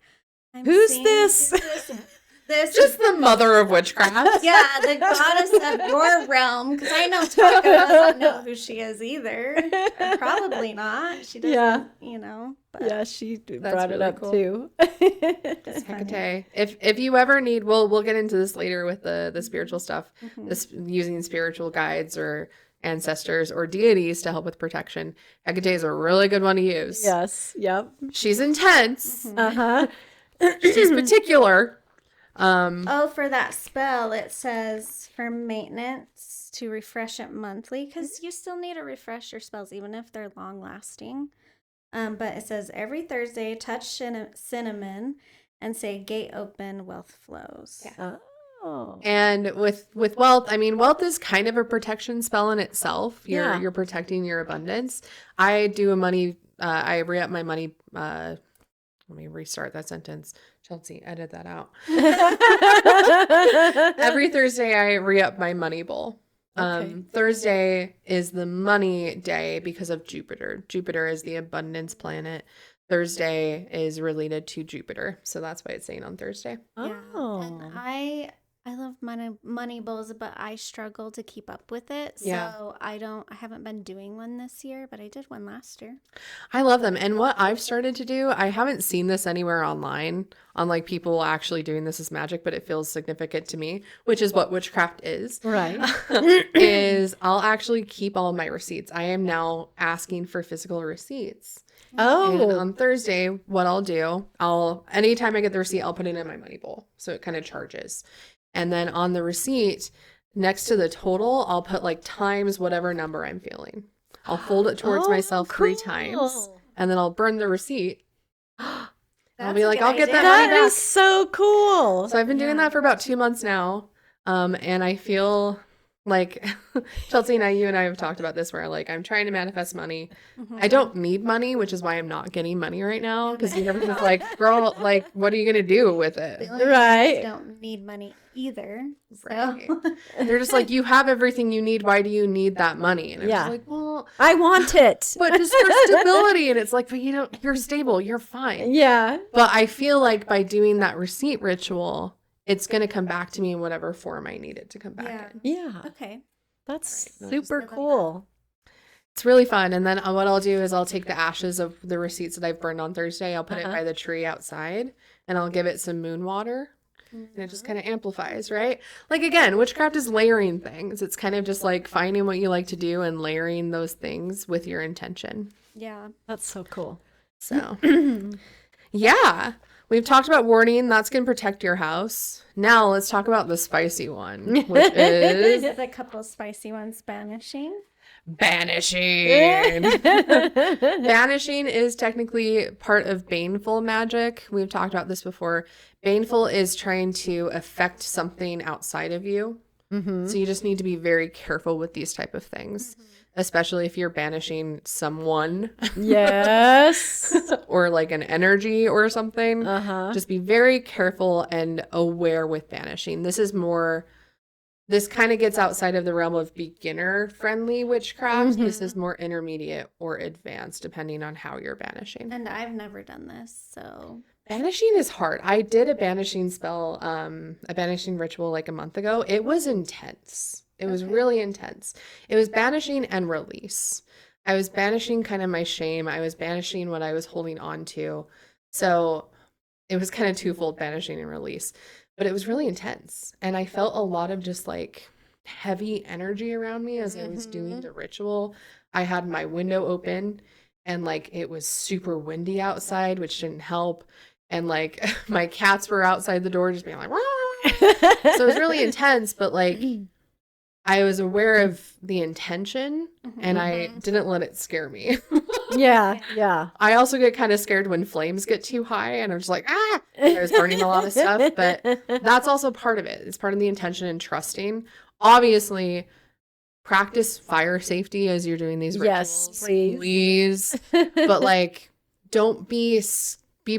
Who's seeing- this? who's this? Just the mother of witchcraft. Yeah, the goddess of your realm. Because I know Taco doesn't know who she is either. Or probably not. She doesn't, Yeah. But Yeah, she brought it really up cool. too. it's funny. Hecate. If you ever need, we'll get into this later with the spiritual stuff, Mhm. this using spiritual guides or ancestors or deities to help with protection. Hecate is a really good one to use. Yes. Yep. She's intense. Mhm. Uh-huh. She's particular. Oh, for that spell, it says for maintenance to refresh it monthly, because you still need to refresh your spells, even if they're long lasting. But it says every Thursday, touch cinnamon and say, "Gate open, wealth flows." Yeah. Oh. And with wealth, I mean, wealth is kind of a protection spell in itself. Yeah. You're protecting your abundance. I do a money, I re-up my money, let me restart that sentence. Chelsea, edit that out. Every Thursday, I re-up my money bowl. Okay. Thursday is the money day because of Jupiter. Jupiter is the abundance planet. Thursday is related to Jupiter. So that's why it's saying on Thursday. Yeah. Oh. And I love money bowls, but I struggle to keep up with it. So Yeah. I haven't been doing one this year, but I did one last year. I love them. And what I've started to do, I haven't seen this anywhere online on like people actually doing this as magic, but it feels significant to me, which is what witchcraft is. Right. Is I'll actually keep all of my receipts. I am now asking for physical receipts. And Oh. on Thursday, what I'll do, anytime I get the receipt, I'll put it in my money bowl. So it kind of charges. And then on the receipt, next to the total, I'll put like times whatever number I'm feeling. I'll fold it towards Oh, myself 3 cool. times, and then I'll burn the receipt. I'll That's be a like, good I'll get that idea. money That back. is so cool. So I've been doing Yeah. that for about 2 months now. And I feel like Chelsea and you and I have talked about this where like I'm trying to manifest money. Mhm. I don't need money, which is why I'm not getting money right now. Because everyone's like, girl, like, what are you going to do with it? Billionaires Right. don't need money either. So. Right. They're just like, you have everything you need. Why do you need that money? And I'm Yeah. just like, well, I want it. but just for stability. And it's like, but you're stable. You're fine. Yeah. But I feel like by doing that receipt ritual, it's going to come back to me in whatever form I need it to come back Yeah. in. Yeah. Okay. That's Right. super Just cool. It's really fun. And then what I'll do is I'll take the ashes of the receipts that I've burned on Thursday. I'll put it Uh-huh. by the tree outside and I'll give it some moon water. And it just kind of amplifies, right? Like, again, witchcraft is layering things. It's kind of just like finding what you like to do and layering those things with your intention. Yeah. That's so cool. So, yeah, we've talked about warding. That's going to protect your house. Now let's talk about the spicy one, which is This is a couple spicy ones, banishing. Banishing. Banishing is technically part of baneful magic. We've talked about this before. Baneful is trying to affect something outside of you. Mm-hmm. So you just need to be very careful with these type of things, especially if you're banishing someone. Yes. Or like an energy or something. Uh-huh. Just be very careful and aware with banishing. This kind of gets outside of the realm of beginner friendly witchcraft. Mm-hmm. This is more intermediate or advanced depending on how you're banishing. And I've never done this, so Banishing is hard. I did a banishing spell, a banishing ritual like a month ago. It was intense. It was really intense. It was banishing and release. I was banishing kind of my shame. I was banishing what I was holding on to. So it was kind of twofold, banishing and release. But it was really intense. And I felt a lot of just like heavy energy around me as I was doing the ritual. I had my window open and like it was super windy outside, which didn't help. And like my cats were outside the door just being like, "Rah!" So it was really intense, but like I was aware of the intention and I didn't let it scare me. Yeah. Yeah. I also get kind of scared when flames get too high and I'm just like, ah, I was burning a lot of stuff, but that's also part of it. It's part of the intention and trusting. Obviously, practice fire safety as you're doing these rituals. Yes, please. But like, don't be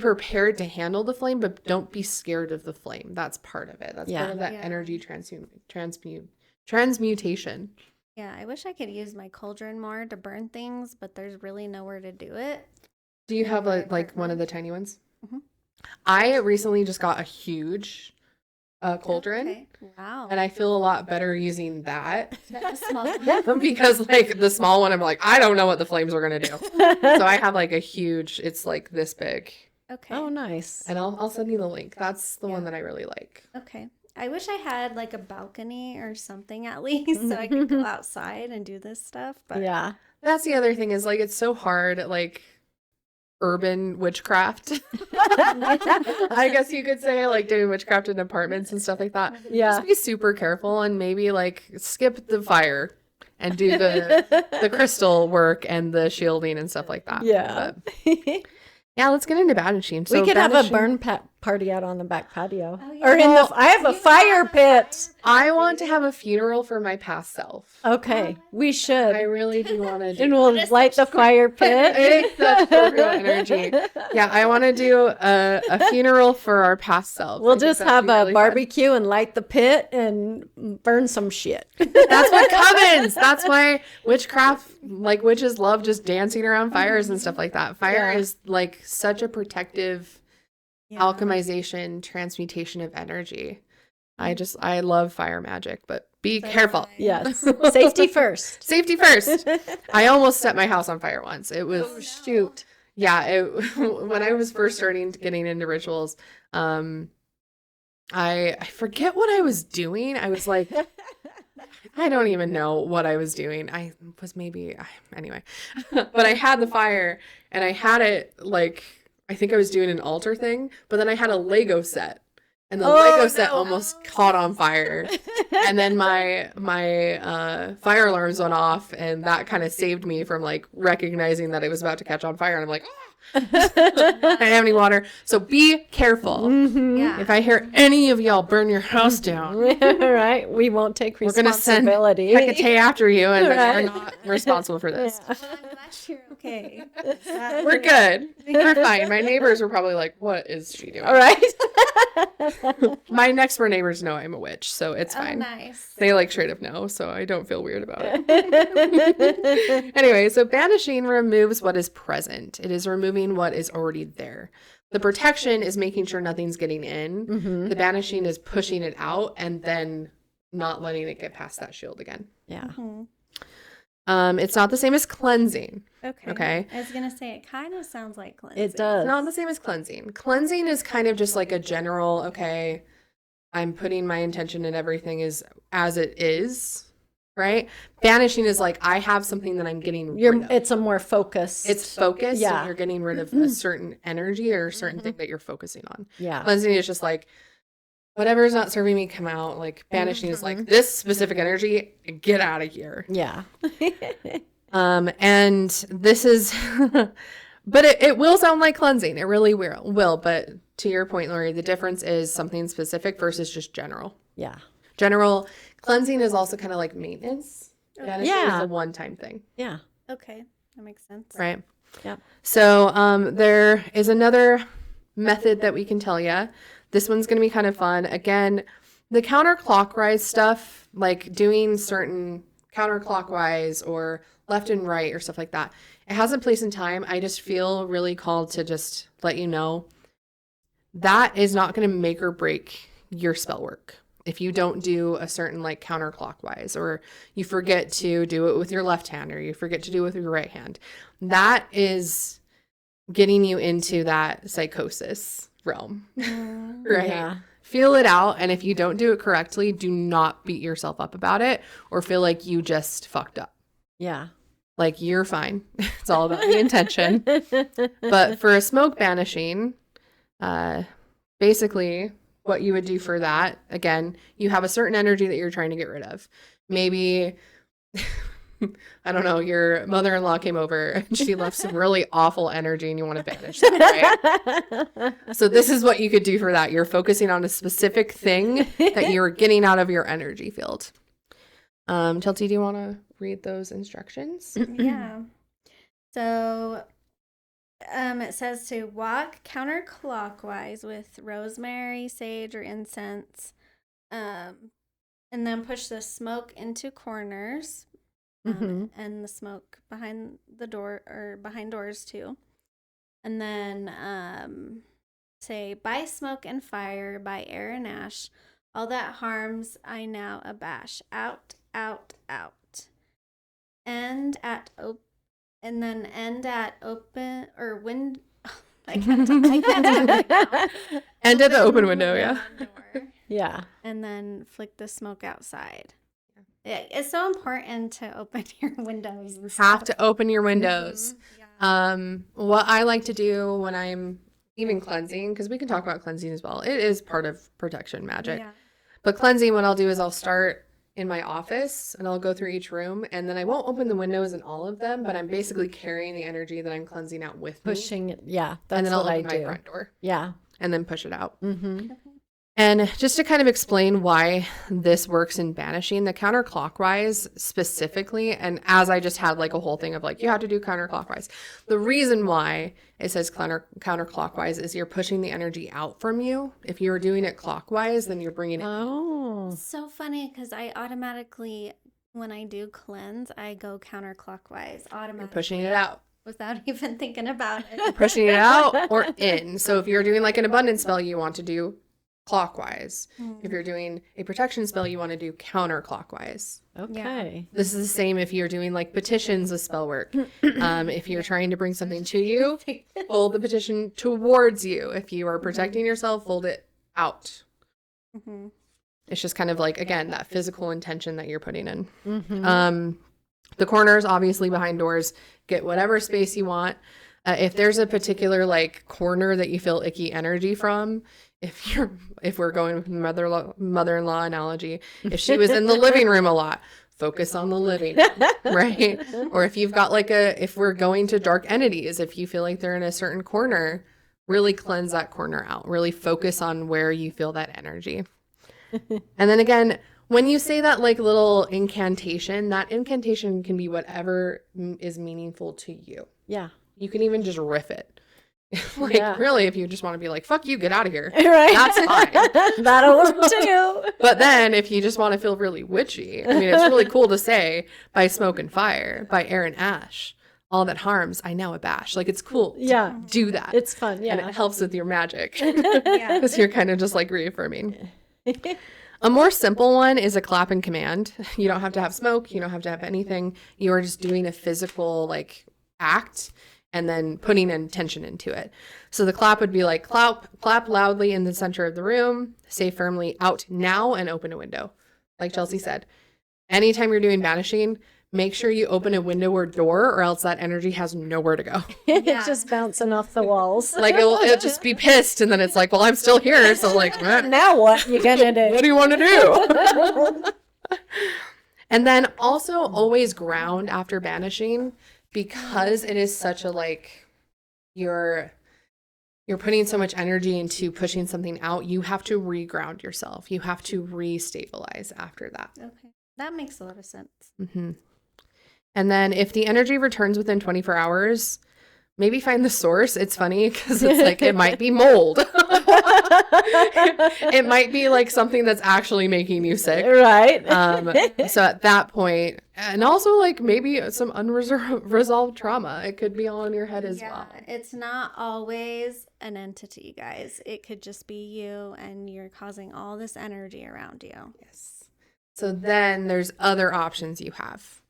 prepared to handle the flame, but don't be scared of the flame. That's part of it. That's part of that energy transmutation. yeah, I wish I could use my cauldron more to burn things, but there's really nowhere to do it. Do you have like one of the tiny ones? Mhm. I recently just got a huge cauldron. Okay. Wow. And I feel a lot better using that A small because like the small one, I'm like, I don't know what the flames are going to do. So I have like a huge, it's like this big. Okay. Oh, nice. And I'll send you the link. That's the one that I really like. Okay. I wish I had like a balcony or something at least so I could go outside and do this stuff. But Yeah. That's the other thing is like, it's so hard, like urban witchcraft. I guess you could say like doing witchcraft in apartments and stuff like that. Yeah. Just be super careful and maybe like skip the fire and do the crystal work and the shielding and stuff like that. Yeah. But, yeah, let's get into banishing. So we could have a banishing- burn party out on the back patio. Oh, yeah. Or in the I have a fire pit. I want to have a funeral for my past self. Okay. We should. I really do want to do And we'll light the fire pit. It's such Scorpio energy. Yeah, I want to do a funeral for our past self. We'll just have a barbecue and light the pit and burn some shit. That's what comes. That's why witchcraft, like witches love just dancing around fires and stuff like that. Fire Yeah. is like such a protective alchemization, transmutation of energy. I love fire magic, but be careful. Yes. Safety first. Safety first. I almost set my house on fire once. It was Shoot. yeah, when I was first getting into rituals, I forget what I was doing. I was like, I don't even know what I was doing. I was anyway, but I had the fire and I had it like, I think I was doing an altar thing, but then I had a Lego set and the Lego set almost caught on fire. And then my fire alarms went off and that kind of saved me from like recognizing that it was about to catch on fire. And I'm like, I don't have any water. So be careful. Yeah. If I hear any of y'all burn your house down, Right. We won't take we're going to send responsibility. Hecate after you and then Right. you're not responsible for this. I'm glad you're okay. We're good. We're fine. My neighbors were probably like, what is she doing? All right. My next door neighbors know I'm a witch, so it's Oh, fine. nice. They like straight up know, so I don't feel weird about it. Anyway, so banishing removes what is present. It is removing what is already there. The protection is making sure nothing's getting in. Mm-hmm. The banishing is pushing it out and then not letting it get past that shield again. Yeah. Mhm. It's not the same as cleansing. Okay. Okay. I was gonna say it kind of sounds like cleansing. It does. It's not the same as cleansing. Cleansing is kind of just like a general, okay, I'm putting my intention and everything is as it is, right? Banishing is like, I have something that I'm getting rid of. It's a more focused. It's focused Yeah. and you're getting rid of a certain energy or a certain thing that you're focusing on. Yeah. Cleansing is just like, whatever's not serving me, come out. Like banishing is like this specific energy, get out of here. Yeah. And this is, but it will sound like cleansing. It really will. But to your point, Lori, the difference is something specific versus just general. Yeah. General cleansing is also kind of like maintenance. Banishing Yeah. is a one-time thing. Yeah. Okay, that makes sense. Right. Yep. So there is another method that we can tell you. This one's going to be kind of fun. Again, the counterclockwise stuff, like doing certain counterclockwise or left and right or stuff like that, it has a place and time. I just feel really called to just let you know that is not going to make or break your spell work. If you don't do a certain like counterclockwise, or you forget to do it with your left hand, or you forget to do it with your right hand, that is getting you into that psychosis realm, right? Yeah. Feel it out. And if you don't do it correctly, do not beat yourself up about it or feel like you just fucked up. Yeah. Like you're fine. It's all about the intention. But for a smoke banishing, basically what you would do for that, again, you have a certain energy that you're trying to get rid of. Maybe, I don't know, your mother-in-law came over and she left some really awful energy and you want to banish that, right? So this is what you could do for that. You're focusing on a specific thing that you're getting out of your energy field. Chelsea, do you want to read those instructions? Yeah. So it says to walk counterclockwise with rosemary, sage, or incense, and then push the smoke into corners, and the smoke behind the door or behind doors too. And then say, by smoke and fire, by air and ash, all that harms I now abash. Out, out, out. End at open or wind. I can't do it now. End at the open window, yeah. Door, Yeah. and then flick the smoke outside. It's so important to open your windows. And Have stuff. to open your windows. Yeah. What I like to do when I'm even cleansing, because we can talk about cleansing as well. It is part of protection magic. Yeah. But cleansing, what I'll do is I'll start in my office and I'll go through each room, and then I won't open the windows in all of them, but I'm basically carrying the energy that I'm cleansing out with me. Pushing it. Yeah. That's And then I'll what I open do. my front door Yeah. and then push it out. Mm-hmm. And just to kind of explain why this works in banishing, the counterclockwise specifically, and as I just had like a whole thing of like, you have to do counterclockwise. The reason why it says counterclockwise is you're pushing the energy out from you. If you're doing it clockwise, then you're bringing it. Oh. So funny because I automatically, when I do cleanse, I go counterclockwise You're automatically pushing it out. without even thinking about it. Pushing it out or in. So if you're doing like an abundance spell, you want to do clockwise. If you're doing a protection spell, you want to do counterclockwise. Okay. This is the same if you're doing like petitions with spell work. If you're trying to bring something to you, fold the petition towards you. If you are protecting yourself, fold it out. Mm-hmm. It's just kind of like, again, that physical intention that you're putting in. Mm-hmm. The corners, obviously behind doors, get whatever space you want. If there's a particular like corner that you feel icky energy from, if we're going with mother-in-law analogy, if she was in the living room a lot, focus on the living room, right? Or if you've got like if we're going to dark entities, if you feel like they're in a certain corner, really cleanse that corner out. Really focus on where you feel that energy. And then again, when you say that like little incantation, that incantation can be whatever is meaningful to you. Yeah. You can even just riff it. Like, Yeah. really, if you just want to be like, fuck you, get out of here. Right. That's fine. That'll work too. But then if you just want to feel really witchy, I mean, it's really cool to say, by smoke and fire, by air and ash, all that harms, I now abash. Like, it's cool to Yeah. do that. It's fun. Yeah. And it helps with your magic. Yeah. Because you're kind of just like reaffirming. A more simple one is a clap and command. You don't have to have smoke. You don't have to have anything. You are just doing a physical like act and then putting intention into it. So the clap would be like clap loudly in the center of the room, say firmly out now and open a window. Like Chelsea said, anytime you're doing banishing, make sure you open a window or door, or else that energy has nowhere to go. It's just bouncing off the walls. Like it'll just be pissed, and then it's like, well, I'm still here, so like, now what you gonna do? what do you want to do? And then also always ground after banishing, because it is such a like, you're putting so much energy into pushing something out. You have to reground yourself. You have to re-stabilize after that. Okay. That makes a lot of sense. Mm-hmm. And then if the energy returns within 24 hours, maybe find the source. It's funny because it's like, it might be mold. It might be like something that's actually making you sick. Right. So at that point, and also like maybe some unresolved trauma. It could be all in your head as well. It's not always an entity, guys. It could just be you, and you're causing all this energy around you. Yes. So then there's other options you have.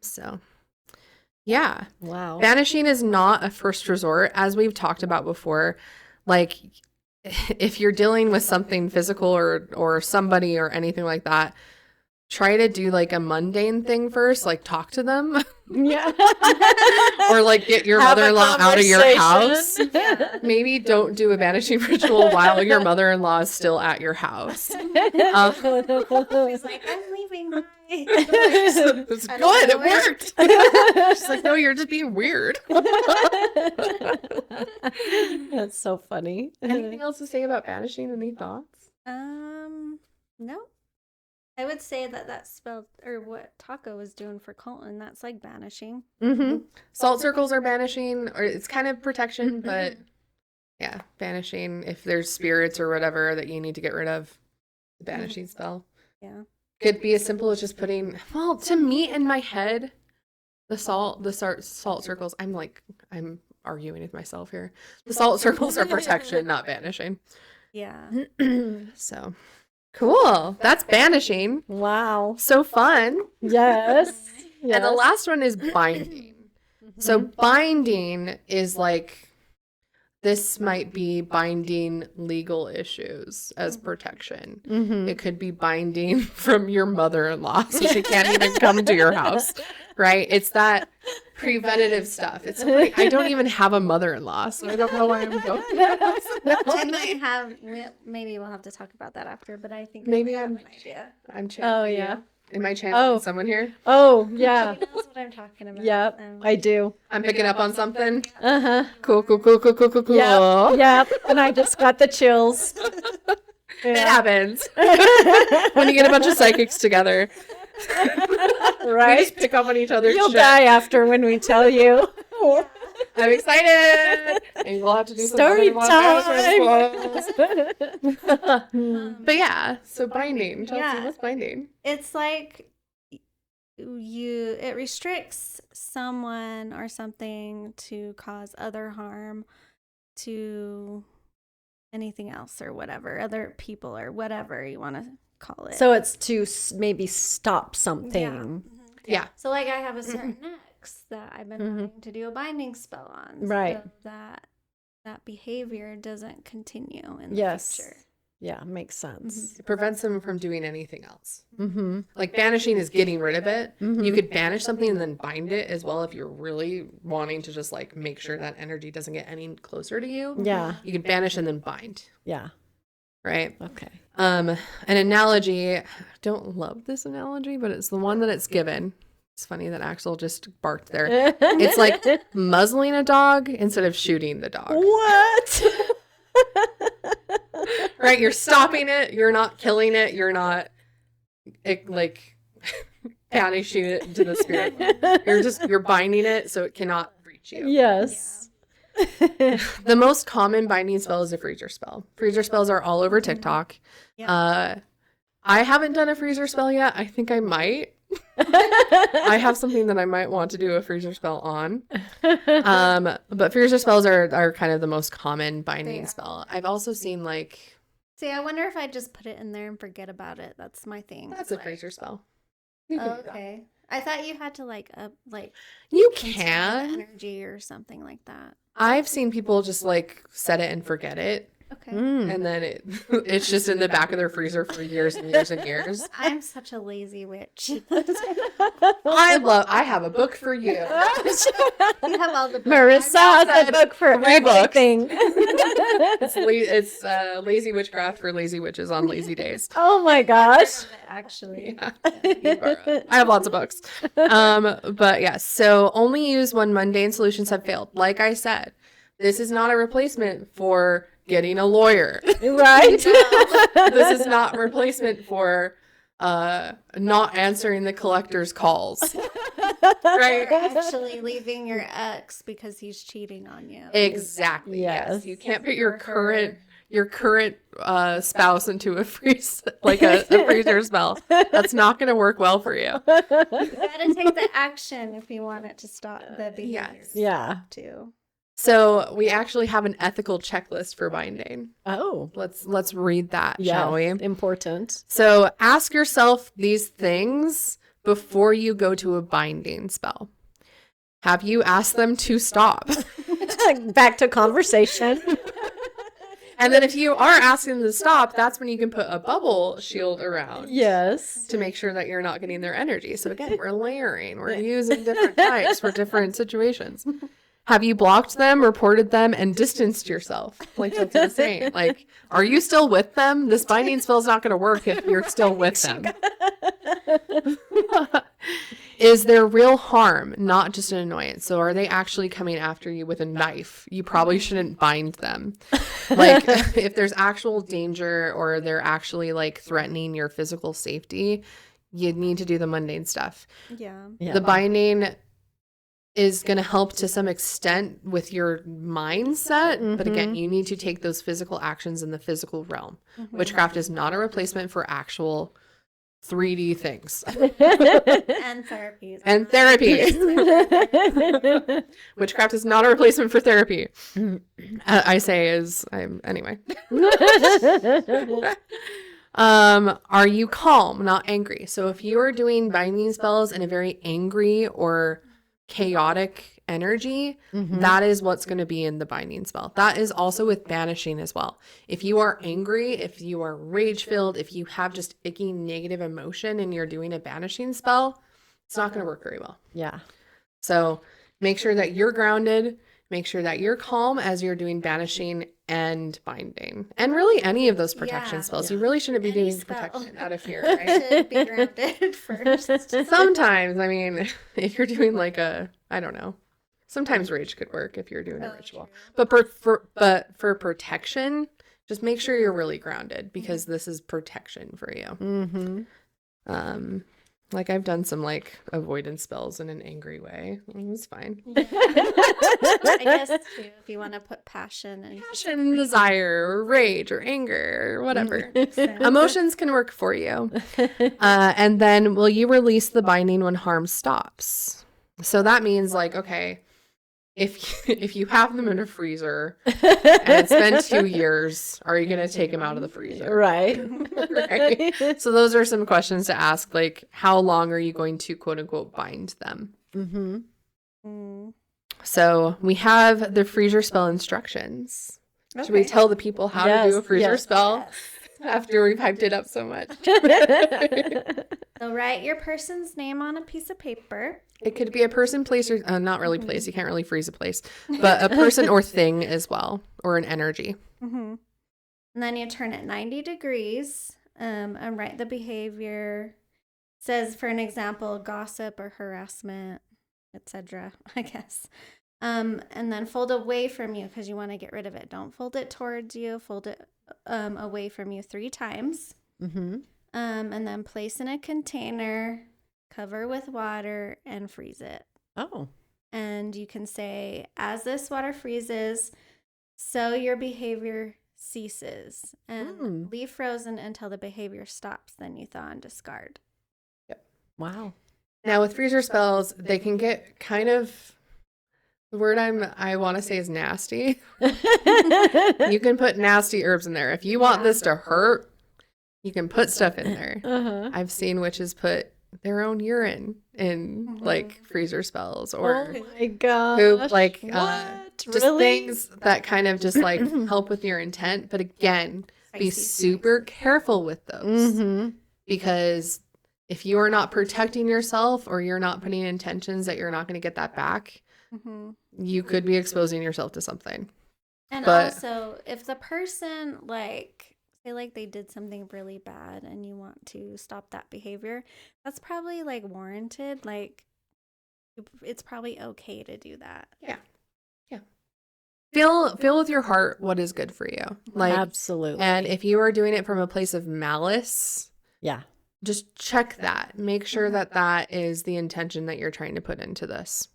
So yeah. Wow. Banishing is not a first resort, as we've talked about before. Like if you're dealing with something physical or somebody or anything like that, try to do like a mundane thing first, like talk to them. Yeah. Or like get your Have a mother-in-law out of your house. Yeah. Maybe don't do a banishing ritual while your mother-in-law is still at your house. She's like, I'm leaving. Bye. It's good. It worked. She's like, no, you're just being weird. That's so funny. Anything else to say about banishing? Any thoughts? No. I would say that spell, or what Taco was doing for Colton, that's like banishing. Mm-hmm. Salt circles are banishing, or it's kind of protection, but yeah, banishing. If there's spirits or whatever that you need to get rid of, the banishing spell. Yeah. Could be as simple as just putting, well, to me in my head, the salt circles, I'm arguing with myself here. The salt circles are protection, not banishing. Yeah. So cool. That's banishing. Wow. So fun. Yes. And the last one is binding. So binding is like, this might be binding legal issues as protection. Mm-hmm. It could be binding from your mother-in-law, so she can't even come to your house, right? It's that preventative stuff. It's I don't even have a mother-in-law, so I don't know why I'm going there. I might have, maybe we'll have to talk about that after, but I think Maybe I have I'm- an idea. I'm channeling. Oh, yeah. Am I channeling Oh. someone here? Oh, yeah. She knows what I'm talking about. Yep. I do. I'm picking up on something. Uh-huh. Cool. Yep. Yep. And I just got the chills. It happens when you get a bunch of psychics together. We Right? just pick up on each other's You'll shit. die after when we tell you. I'm excited. And we'll have to do some Story other time. But yeah, so binding. Chelsea, Yeah. what's binding? It's like it restricts someone or something to cause other harm to anything else or whatever, other people or whatever you want to call it. So it's to maybe stop something. Yeah. So like I have a certain ex that I've been wanting to do a binding spell on. Right. So that behavior doesn't continue in the Yes. future. Yeah, makes sense. It prevents them from doing anything else. Mm-hmm. Like banishing is getting rid of it. Mhm. You could banish something and then bind it as well if you're really wanting to just like make sure that energy doesn't get any closer to you. Yeah. You could banish and then bind, Yeah. right? Okay. An analogy, I don't love this analogy, but it's the one that it's given. It's funny that Axel just barked there. It's like muzzling a dog instead of shooting the dog. What? Right? You're stopping it. You're not killing it. You're not like banishing it into the spirit. You're binding it so it cannot reach you. Yes. The most common binding spell is a freezer spell. Freezer spells are all over TikTok. Yeah. I haven't done a freezer spell yet. I think I might. I have something that I might want to do a freezer spell on. But freezer spells are kind of the most common binding spell. I've also seen like, See, I wonder if I just put it in there and forget about it. That's my thing. that's a Like, freezer spell. You can do that. okay. I thought you had to like You conserve can. energy or something like that. I've seen people just like set it and forget it. Okay. And then it's just in the back of their freezer for years and years and years. I'm such a lazy witch. I have a book for you. You have all the books. Marissa has a book for 3 books. everything. It's lazy witchcraft for lazy witches on lazy days. Oh my gosh. Actually. I have lots of books. But yeah, so only use when mundane solutions have failed. Like I said, this is not a replacement for getting a lawyer. Right? This is not replacement for not answering the collector's calls. Right? Actually leaving your ex because he's cheating on you. Exactly. Yes. Yes. You can't put your current spouse into a freeze a freezer spell. That's not going to work well for you. You gotta take the action if you want it to stop the behavior. Yes. Yeah. Too. So we actually have an ethical checklist for binding. Oh. Let's read that, Yes. shall we? Important. So ask yourself these things before you go to a binding spell. Have you asked them to stop? Back to conversation. And then if you are asking them to stop, that's when you can put a bubble shield around. Yes. To make sure that you're not getting their energy. So again, we're layering. We're using different types for different situations. Have you blocked them, reported them, and distanced yourself? Like that's insane. Like, are you still with them? This binding spell is not going to work if you're still with them. Is there real harm, not just an annoyance? So are they actually coming after you with a knife? You probably shouldn't bind them. Like if there's actual danger or they're actually like threatening your physical safety, you need to do the mundane stuff. Yeah. Yeah. The binding is going to help to some extent with your mindset. But again, you need to take those physical actions in the physical realm. Witchcraft is not a replacement for actual 3D things. And therapies. And therapy. Witchcraft is not a replacement for therapy. Anyway. Are you calm, not angry? So if you are doing binding spells in a very angry or chaotic energy, that is what's going to be in the binding spell. That is also with banishing as well. If you are angry, if you are rage filled, if you have just icky negative emotion and you're doing a banishing spell, it's not going to work very well. Yeah. So make sure that you're grounded, make sure that you're calm as you're doing banishing and binding. And really any of those protection spells. You really shouldn't be doing protection out of fear, right? Should be grounded first. Sometimes, I mean, if you're doing like I don't know, sometimes rage could work if you're doing a ritual. But for protection, just make sure you're really grounded because this is protection for you. Like I've done some like avoidance spells in an angry way. It's fine. I guess too, if you want to put passion and Desire, or rage, or anger, or whatever. Emotions can work for you. And then will you release the binding when harm stops? So that means like, okay, if you have them in a freezer and it's been 2 years, are you going to take them out of the freezer? Right. Right. So those are some questions to ask, like how long are you going to quote unquote bind them? So we have the freezer spell instructions. Should we tell the people how to do a freezer spell after we've hyped it up so much? So write your person's name on a piece of paper. It could be a person, place, or not really place. You can't really freeze a place, but a person or thing as well, or an energy. And then you turn it 90 degrees and write the behavior. Says, for an example, gossip or harassment, etc., I guess. And then fold away from you because you want to get rid of it. Don't fold it towards you. Fold it away from you 3 times. And then place in a container, cover with water, and freeze it. Oh. And you can say, as this water freezes, so your behavior ceases. And leave frozen until the behavior stops. Then you thaw and discard. Wow. Now with freezer spells, they can get kind of, the word I want to say is nasty. You can put nasty herbs in there. If you want this to hurt, you can put stuff in there. I've seen witches put their own urine in like freezer spells, or Oh my gosh. poop, like What? just Really? things that kind of just like help with your intent. But again, be super careful with those, Mm-hmm. because if you are not protecting yourself, or you're not putting intentions that you're not going to get that back, you could be exposing yourself to something. And But- also, if the person, like, say, like, they did something really bad and you want to stop that behavior, that's probably, like, warranted. Like, it's probably okay to do that. Feel with your heart what is good for you. Like, Absolutely. and if you are doing it from a place of malice, yeah. just check that. Make sure that that is the intention that you're trying to put into this.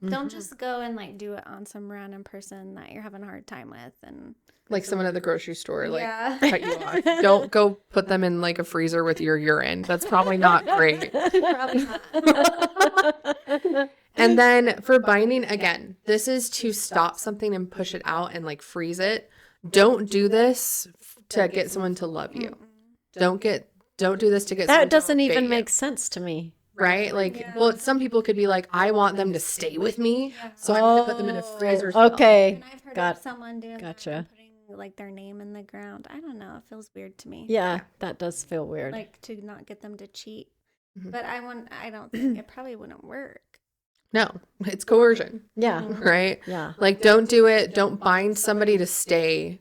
Don't just go and, like, do it on some random person that you're having a hard time with. And Like someone at the grocery store, like, Yeah. cut you off. Don't go put them in like a freezer with your urine. That's probably not great. probably not. And then for binding, again, this is to stop something and push it out and like freeze it. Don't do this to get someone to love you. Don't do this to get someone That doesn't to even obey make you, sense to me. right? Like, Yeah. well, some people could be like, I want them to stay with me, so I'm gonna put them in a freezer. Okay. And I've heard Got- of someone doing that gotcha. and putting, like, their name in the ground. I don't know. It feels weird to me. Yeah, that does feel weird. Like, to not get them to cheat. Mhm. But I don't think it probably wouldn't work. No, it's coercion, yeah. right? Yeah. Like, don't do it. Don't bind somebody to stay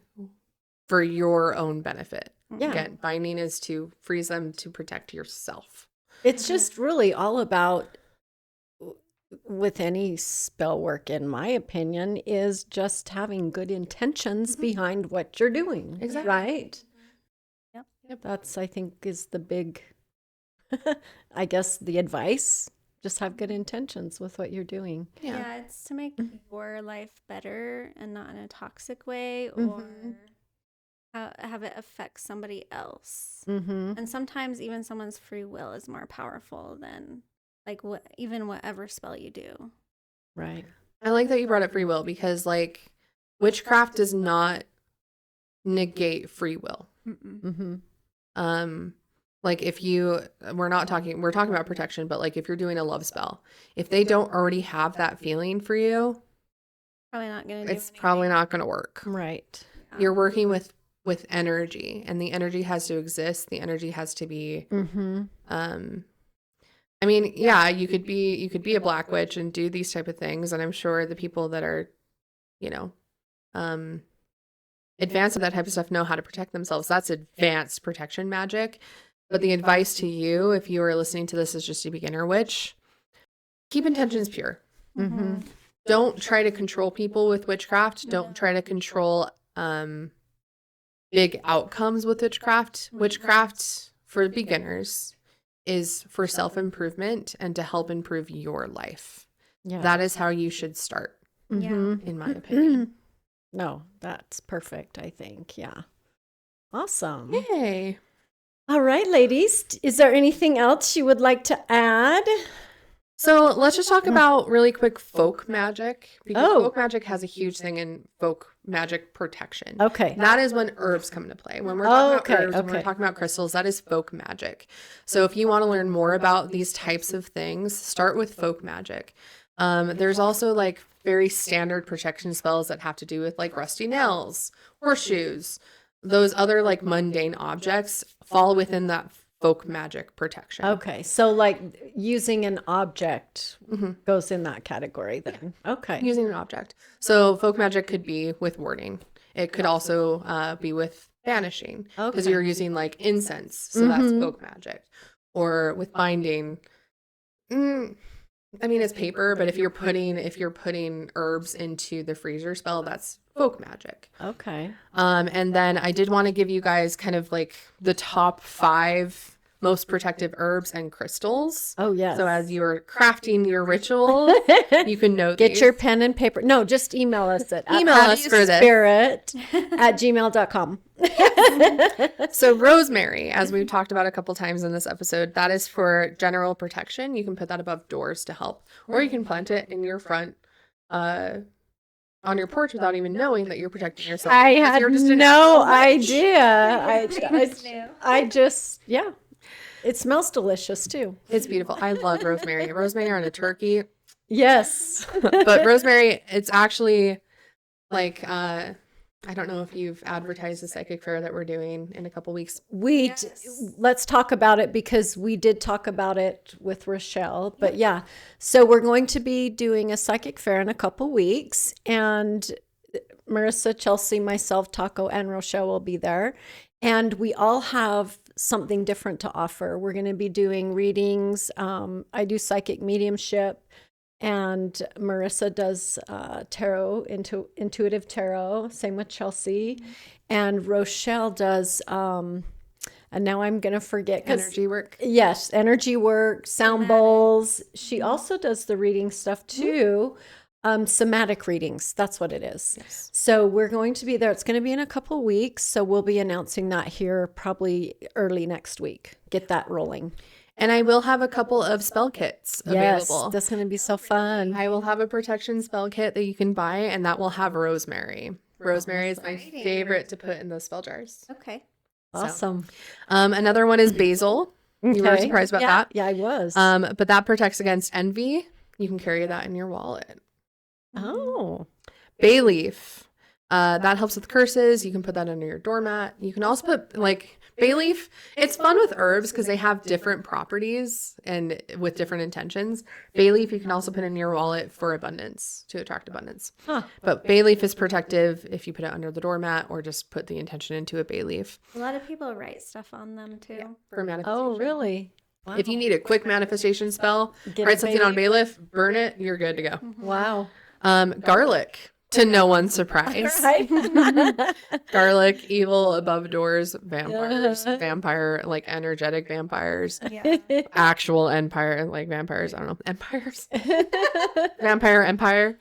for your own benefit. Yeah. Again, binding is to freeze them to protect yourself. It's just really all about, with any spell work, in my opinion, is just having good intentions behind what you're doing. Exactly. Right? Yep. That's, I think, is the big, I guess, the advice. Just have good intentions with what you're doing. Yeah, it's to make your life better and not in a toxic way, or Mhm. have it affect somebody else. Mm-hmm. And sometimes even someone's free will is more powerful than, like, whatever spell you do. Right. I like that you brought up free will, because like witchcraft does not negate free will. Mm-hmm. Like if we're talking about protection, but like if you're doing a love spell, if they don't already have that feeling for you, Probably not gonna do it's probably not going to work. Right. You're working with energy, and the energy has to exist. The energy has to be Mm-hmm. I mean, yeah, you could be a black witch and do these type of things, and I'm sure the people that are, advanced with that type of stuff know how to protect themselves. That's advanced protection magic. But the advice to you, if you are listening to this as just a beginner witch, keep intentions pure. Mm-hmm. Don't try to control people with witchcraft. Don't try to control big outcomes with witchcraft. Witchcraft for beginners is for self-improvement and to help improve your life. Yeah. That is how you should start, Mhm. in my opinion. No, that's perfect, I think. Yeah. Awesome. Yay. All right, ladies. Is there anything else you would like to add? So let's just talk about really quick folk magic, because Oh. folk magic has a huge thing in folk magic protection. Okay. That is when herbs come into play. When we're Oh, talking about herbs, when we're okay. talking about crystals, that is folk magic. So if you want to learn more about these types of things, start with folk magic. There's also like very standard protection spells that have to do with like rusty nails, horseshoes. Those other like mundane objects fall within that folk magic protection. Okay. So, like, using an object Mhm. goes in that category then. Okay. Using an object. So folk magic could be with warding. It could also be with banishing, because Okay. you're using like incense. So that's Mhm. folk magic. Or with binding. I mean, it's paper, but if you're putting herbs into the freezer spell, that's folk magic. Okay. And then I did want to give you guys kind of like the top 5 most protective herbs and crystals. Oh, yes. So as you're crafting your ritual, you can note Get these. your pen and paper. No, just email us at Email us for this. howdoyouspirit@gmail.com. So rosemary, as we've talked about a couple times in this episode, that is for general protection. You can put that above doors to help, or you can plant it in your front on your porch without even knowing that you're protecting yourself. I because had you're just an no natural witch. idea. I just, yeah. It smells delicious too. It's beautiful. I love rosemary. Rosemary on a turkey. Yes. But rosemary, it's actually like, I don't know if you've advertised the psychic fair that we're doing in a couple weeks. Let's talk about it because we did talk about it with Rochelle. But yeah, so we're going to be doing a psychic fair in a couple weeks, and Marissa, Chelsea, myself, Taco, and Rochelle will be there. And we all have something different to offer. We're going to be doing readings. I do psychic mediumship, and Marissa does tarot, intuitive tarot. Same with Chelsea. And Rochelle does, and now I'm going to forget. Energy work. Yes, energy work, sound bowls. She also does the reading stuff too. Somatic readings. That's what it is. Yes. So we're going to be there. It's going to be in a couple weeks. So we'll be announcing that here probably early next week. Get that rolling. And I will have a couple of spell kits available. Yes, that's going to be so fun. I will have a protection spell kit that you can buy, and that will have rosemary. Rosemary is my favorite to put in those spell jars. Okay. Awesome. Another one is basil. You were surprised about that? Yeah, I was. But that protects against envy. You can carry that in your wallet. Oh. Bay leaf. That helps with curses. You can put that under your doormat. You can also put bay leaf. It's fun with herbs because they have different properties and with different intentions. Bay leaf you can also put in your wallet for abundance, to attract abundance. Huh. But bay leaf is protective if you put it under the doormat or just put the intention into a bay leaf. A lot of people write stuff on them too. For manifestation. Oh, really? Wow. If you need a quick manifestation spell, Get write a something bay on bay leaf, burn it, you're good to go. Wow. Garlic, to no one's surprise. Right. Garlic, evil, above doors, vampires, vampire, like energetic vampires, Yeah. actual empire, like vampires, I don't know, empires, vampire empire.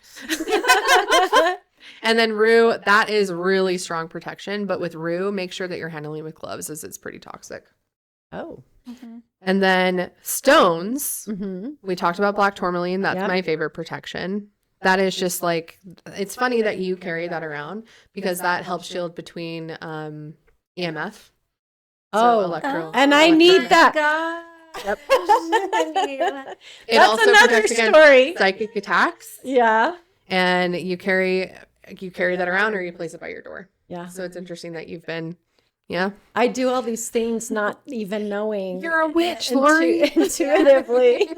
And then rue, that is really strong protection, but with rue, make sure that you're handling with gloves as it's pretty toxic. Oh. Mm-hmm. And then stones, Mm-hmm. we talked about black tourmaline. That's Yep. my favorite protection. That is just like, it's funny that you carry that around because that helps shield between EMF. Oh, electro. and I need that. Yep. It That's also another protects against story. psychic attacks. Yeah. And you carry that around or you place it by your door. Yeah. So it's interesting that you've been, yeah. I do all these things not even knowing. You're a witch, Lori. Intuitively.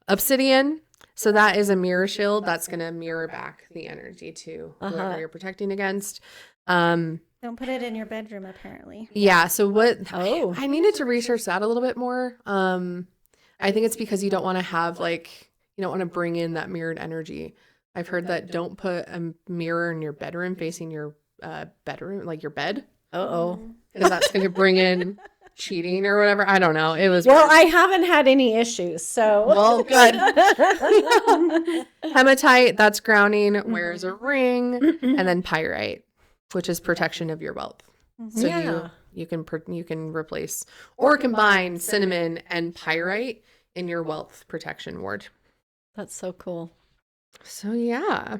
Obsidian. So that is a mirror shield. That's going to mirror back the energy to whoever Uh-huh. you're protecting against. Don't put it in your bedroom, apparently. Yeah. So what? Oh. I needed to research that a little bit more. I think it's because you don't want to have you don't want to bring in that mirrored energy. I've heard that don't put a mirror in your bedroom facing your bedroom, like your bed, Uh-oh. because that's going to bring in cheating or whatever. I don't know. It was Well, weird. I haven't had any issues, so. Well, good. Hematite, that's grounding, wears a ring, and then pyrite, which is protection of your wealth. So Yeah. you can replace or combine cinnamon and pyrite in your wealth protection ward. That's so cool. So yeah.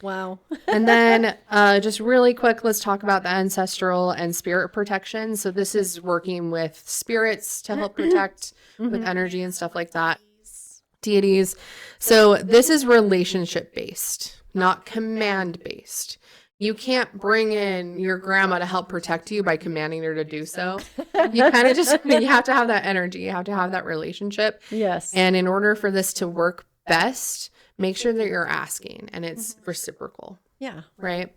Wow. And then just really quick, let's talk about the ancestral and spirit protection. So this is working with spirits to help protect with energy and stuff like that. Deities. So this is relationship based, not command based. You can't bring in your grandma to help protect you by commanding her to do so. You kind of you have to have that energy. You have to have that relationship. Yes. And in order for this to work best, make sure that you're asking and it's reciprocal, Yeah. right?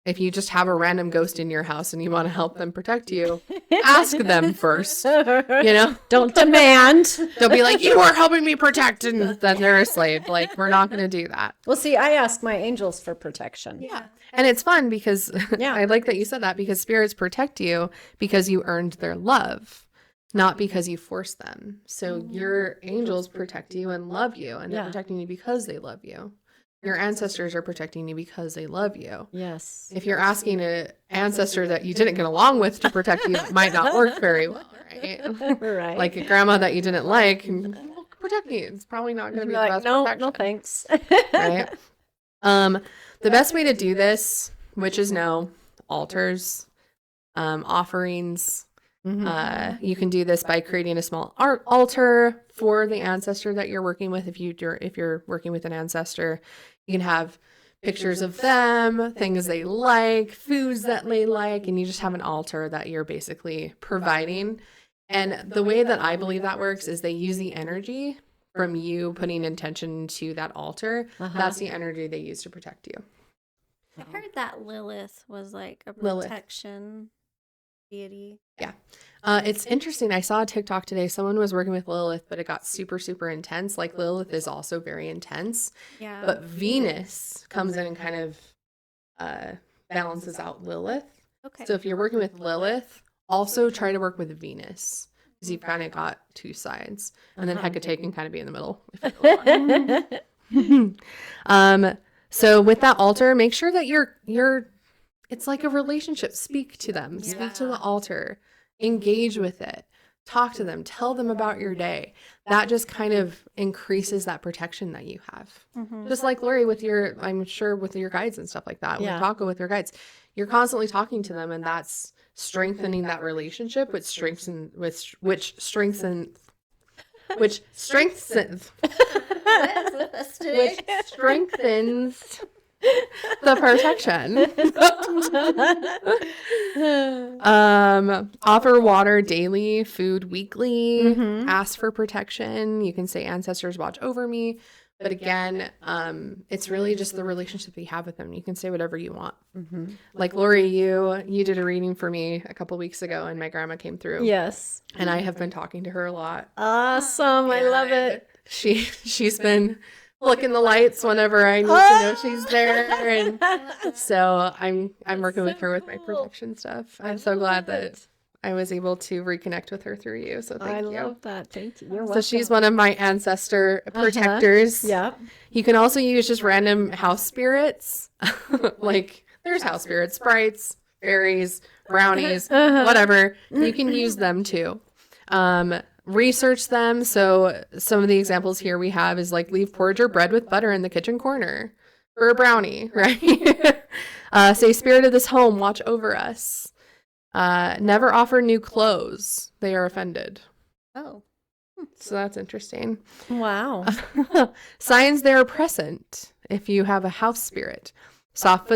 If you just have a random ghost in your house and you want to help them protect you, ask them first, Don't demand. Don't be like, you are helping me protect, and then they're a slave. Like, we're not going to do that. Well, see, I ask my angels for protection. Yeah. And it's fun because Yeah. I like that you said that, because spirits protect you because you earned their love, not because you forced them. So your angels protect you and love you, and they're Yeah. protecting you because they love you. Your ancestors are protecting you because they love you. Yes. If you're asking an ancestor that you didn't get along with to protect you, it might not work very well, right? Right. Like a grandma that you didn't like, will protect you. It's probably not going to be the best no, protection. no thanks. Right? The best way to do this, witches know, altars, offerings, You can do this by creating a small art altar for the ancestor that you're working with. If you're working with an ancestor, you can have pictures of them, things they like, foods that they like, and you just have an altar that you're basically providing. And the way that I believe that works is they use the energy from you putting intention to that altar. That's the energy they use to protect you. I heard that Lilith was like a Lilith. protection deity. Yeah. It's interesting. I saw a TikTok today. Someone was working with Lilith, but it got super, super intense. Like Lilith is also very intense. Yeah. But Venus comes in and kind of balances out Lilith. Okay. So if you're working with Lilith, also try to work with Venus because you've kind of got two sides. And then Hecate can kind of be in the middle. If you want. So with that altar, make sure that you're it's like a relationship. Speak to them. Yeah. Speak to the altar. Engage with it. Talk to them. Tell them about your day. That just kind of increases that protection that you have. Just like Lori with I'm sure with your guides and stuff like that. Yeah. With Taco with your guides. You're constantly talking to them, and that's strengthening that relationship, which strengthens which strengthens the protection. Offer water daily, food weekly, ask for protection. You can say ancestors watch over me. But again, it's really just the relationship that you have with them. You can say whatever you want. Like Lori, you did a reading for me a couple weeks ago, and my grandma came through. Yes. And I have been talking to her a lot. Awesome. I love it. She's been looking the lights whenever I need to know she's there, and so I'm working with her with my protection stuff. I'm so glad that I was able to reconnect with her through you. So thank you. I love that. Thank you. You're So welcome. she's one of my ancestor protectors. Yeah. You can also use just random house spirits, like there's house spirits, sprites, fairies, brownies, whatever. You can use them too. Research them. So some of the examples here we have is like leave porridge or bread with butter in the kitchen corner for a brownie, right? Say spirit of this home, watch over us. Never offer new clothes. They are offended. Oh. So that's interesting. Wow. Signs they are present if you have a house spirit. Soft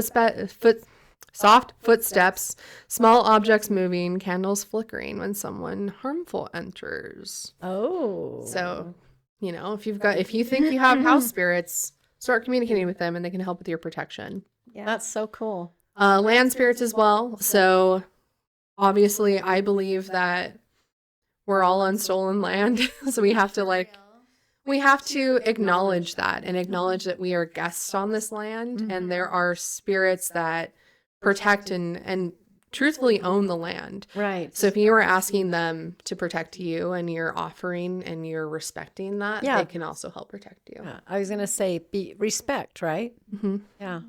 footsteps, small objects moving, candles flickering when someone harmful enters. Oh. So, if you think you have house spirits, start communicating with them and they can help with your protection. Yeah. That's so cool. Land spirits as well. So obviously I believe that we're all on stolen land. So we have to acknowledge that and acknowledge that we are guests on this land and there are spirits that protect and truthfully own the land. Right. So if you are asking them to protect you and you're offering and you're respecting that, Yeah. they can also help protect you. Yeah, I was going to say respect, right? Yeah.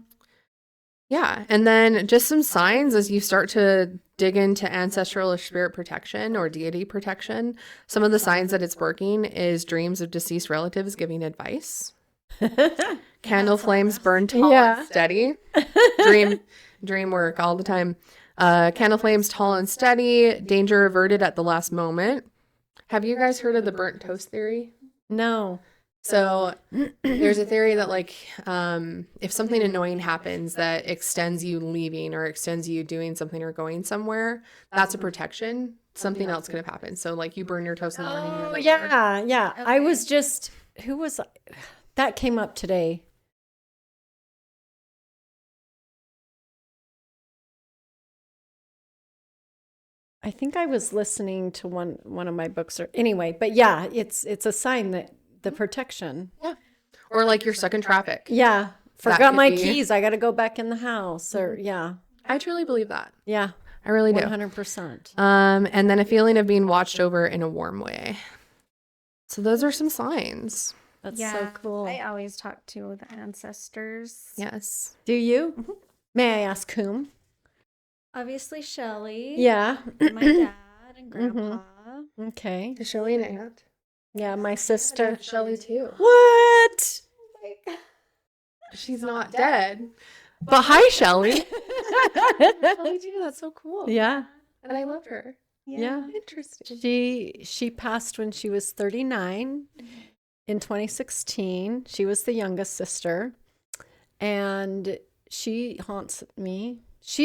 Yeah. And then just some signs as you start to dig into ancestral or spirit protection or deity protection. Some of the signs that it's working is dreams of deceased relatives giving advice. Candle flames burn tall and steady. Dream work all the time. Candle flames tall and steady. Danger averted at the last moment. Have you guys heard of the burnt toast theory? No. So there's a theory that if something annoying happens that extends you leaving or extends you doing something or going somewhere, that's a protection. Something else could have happened. So you burn your toast in the morning. Oh, yeah. Okay. I was just, that came up today. I think I was listening to one of my books anyway, but yeah, it's a sign that the protection. Yeah. Or you're stuck in traffic. Yeah. That Forgot could my be- keys. I got to go back in the house or yeah. I truly believe that. Yeah. I really do. 100%. And then a feeling of being watched over in a warm way. So those are some signs. That's so cool. I always talk to the ancestors. Yes. Do you? May I ask whom? Obviously, Shelly. Yeah. My dad and grandpa. Okay. Is Shelly an aunt? Yeah, my sister. Shelly too. What? She's not dead. But hi, Shelly. Shelly too. That's so cool. Yeah. And I love her. Yeah. Interesting. She passed when she was 39 in 2016. She was the youngest sister, and she haunts me.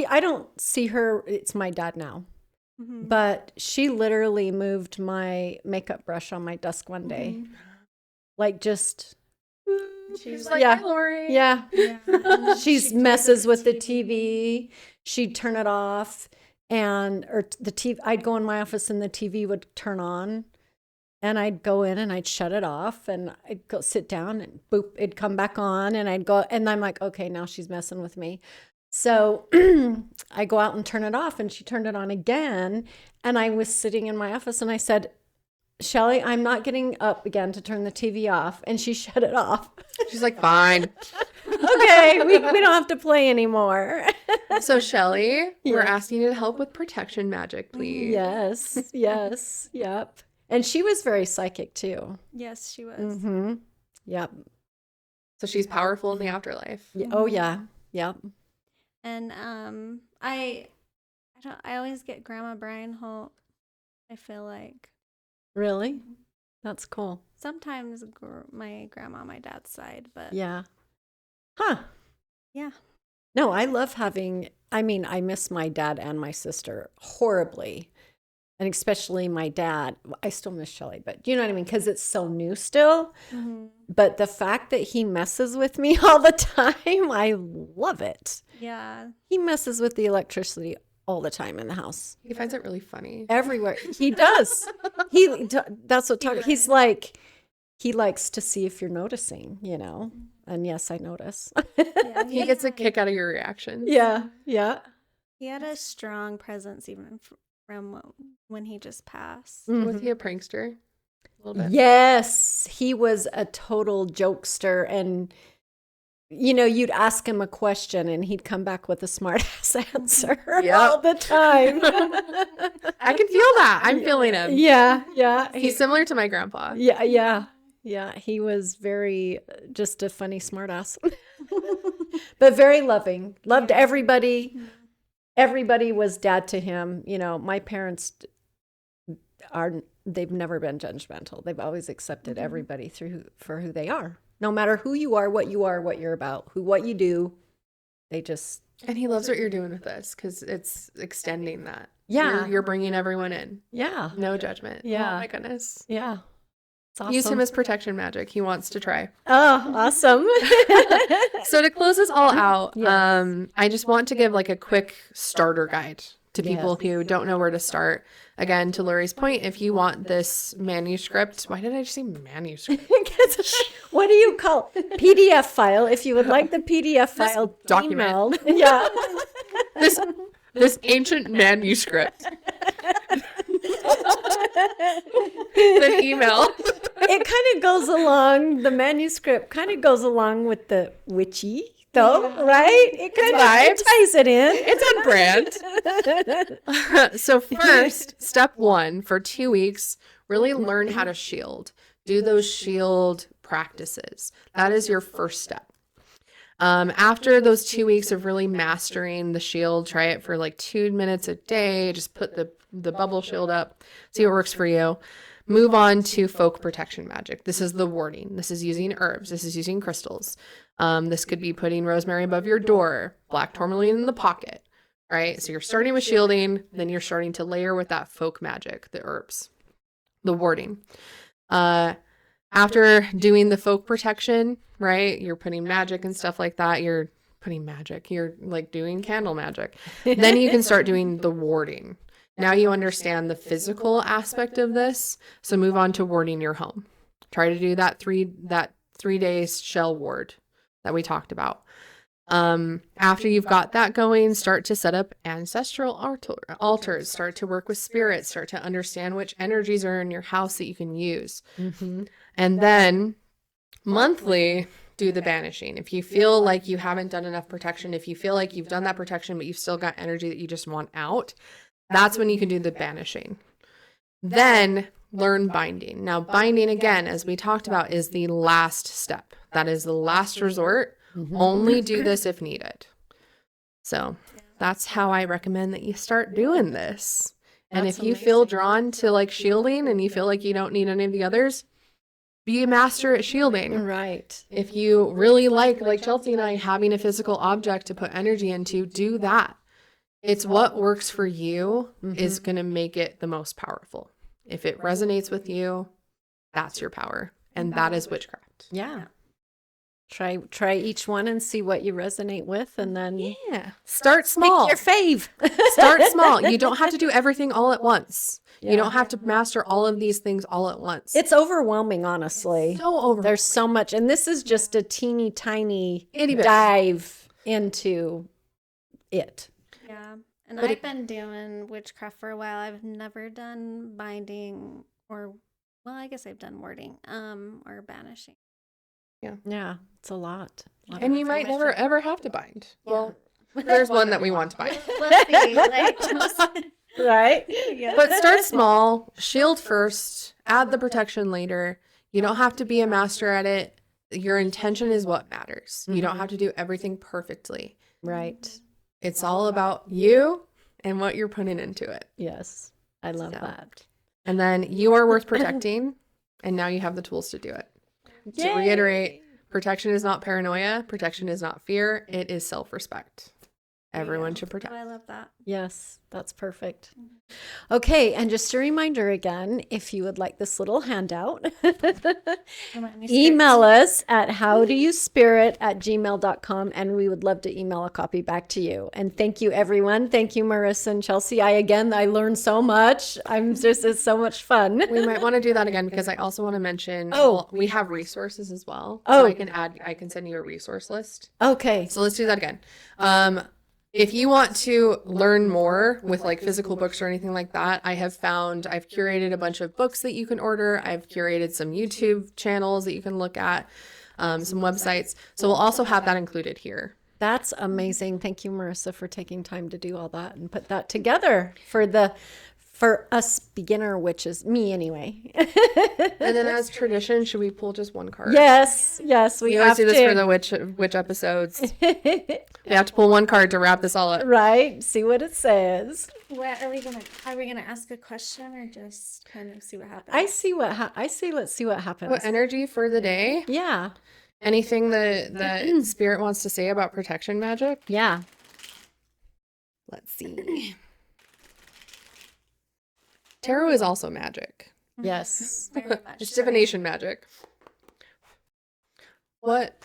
I don't see her. It's my dad now. But she literally moved my makeup brush on my desk one day. Like just She's like, yeah. "Hi, Lori." Yeah. She messes with the TV. She'd turn it off, or the TV, I'd go in my office and the TV would turn on, and I'd go in and I'd shut it off, and I'd go sit down, and boop, it'd come back on, and I'd go, and I'm like, okay, now she's messing with me. So I go out and turn it off, and she turned it on again, and I was sitting in my office, and I said, Shelly, I'm not getting up again to turn the TV off. And she shut it off. She's like, "Fine." Okay, we don't have to play anymore. So, Shelly, we're Yeah. asking you to help with protection magic, please. Yes, yep. And she was very psychic too. Yes, she was. Mm-hmm. Yep. So she's powerful in the afterlife. Oh yeah. Yep. And I always get Grandma Brian Holt. I feel like Really? That's cool. sometimes my grandma on my dad's side, but Yeah. Huh. yeah. No, I love I miss my dad and my sister horribly. And especially my dad. I still miss Shelly, but you know what I mean? Because it's so new still. But the fact that he messes with me all the time, I love it. Yeah. He messes with the electricity all the time in the house. He finds it really funny. Everywhere. He does. That's what he's like, he likes to see if you're noticing, you know? And yes, I notice. Yeah, He gets a kick out of your reactions. Yeah. Yeah. He had a strong presence even from when he just passed. Was he a prankster? A little bit. Yes, he was a total jokester, and you'd ask him a question and he'd come back with a smart ass answer all the time. I can feel that. I'm feeling him. Yeah. He's similar to my grandpa. Yeah. He was very just a funny smart ass, but very loving. Loved everybody. Everybody was dad to him. My parents they've never been judgmental. They've always accepted everybody for who they are. No matter who you are, what you're about, what you do, they just. And he loves what you're doing with this because it's extending that. Yeah. You're bringing everyone in. Yeah. No judgment. Yeah. Oh my goodness. Yeah. It's awesome. Use him as protection magic. He wants to try. Oh, awesome. So to close this all out, Yes. I just want to give like a quick starter guide to people who don't know where to start. Again, to Lori's point, if you want this manuscript, why did I just say manuscript? What do you call PDF file? If you would like the PDF file document. emailed. Yeah. This ancient manuscript. Then email. It kind of goes along, the manuscript kind of goes along with the witchy, though, right? It kind of ties it in. It's on brand. So first, step 1, for 2 weeks, really learn how to shield. Do those shield practices. That is your first step. After those 2 weeks of really mastering the shield, try it for like 2 minutes a day. Just put the bubble shield up, see what works for you. Move on to folk protection magic. This is the warding. This is using herbs. This is using crystals. This could be putting rosemary above your door, black tourmaline in the pocket, right? So you're starting with shielding, then you're starting to layer with that folk magic, the herbs, the warding. After doing the folk protection, right, you're putting magic and stuff like that. You're like doing candle magic. Then you can start doing the warding. Now you understand the physical aspect of this. So move on to warding your home. Try to do that 3 days shell ward that we talked about. After you've got that going, start to set up ancestral altars, start to work with spirits, start to understand which energies are in your house that you can use. Mm-hmm. And then monthly, do the banishing. If you feel like you haven't done enough protection, if you feel like you've done that protection, but you've still got energy that you just want out, that's when you can do the banishing. Then learn binding. Now, binding, again, as we talked about, is the last step. That is the last resort. Mm-hmm. Only do this if needed. So that's how I recommend that you start doing this. And That's if you feel amazing. drawn to like shielding and you feel like you don't need any of the others, be a master at shielding. Right. If you really like Chelsea and I, having a physical object to put energy into, do that. It's what works for you is going to make it the most powerful. If it resonates with you, that's your power. And that is witchcraft. Yeah. Try each one and see what you resonate with, and then Yeah. Start small. pick your fave. Start small. You don't have to do everything all at once. Yeah. You don't have to master all of these things all at once. It's overwhelming, honestly. so over. There's so much, and this is just a teeny tiny Itty bit. dive into it. Yeah. And But I've been doing witchcraft for a while. I've never done binding or, well, I guess I've done warding, or banishing. Yeah, it's a lot. And you might never ever have to bind. Well, there's one that we want to bind. Let's see. Like, just, Right? yeah. But start small, shield first, add the protection later. You don't have to be a master at it. Your intention is what matters. You don't have to do everything perfectly. Right. It's all about you and what you're putting into it. Yes. I love So. that. And then you are worth protecting, and now you have the tools to do it. To Yay. reiterate, protection is not paranoia. Protection is not fear. It is self-respect. Everyone should Oh, protect. I love that. Yes, that's perfect. Okay, and just a reminder again, if you would like this little handout, Remind me, email us at howdoyouspirit@gmail.com, and we would love to email a copy back to you. And thank you, everyone. Thank you, Marissa and Chelsea. I learned so much. It's so much fun. We might want to do that again because I also want to mention we have resources as well. Oh. So I can send you a resource list. Okay. So let's do that again. If you want to learn more with like physical books or anything like that, I've curated a bunch of books that you can order. I've curated some YouTube channels that you can look at, some websites. So we'll also have that included here. That's amazing. Thank you, Marissa, for taking time to do all that and put that together for us beginner witches, me anyway. And then as tradition, should we pull just one card? Yes, we We have always do this to. for the witch episodes. We have to pull one card to wrap this all up. Right, see what it says. What are we gonna ask a question or just kind of see what happens? I say let's see what happens. What energy for the day? Yeah, Anything that Spirit wants to say about protection magic? yeah. Let's see. Tarot is also magic. Yes. Very much It's so. divination magic. What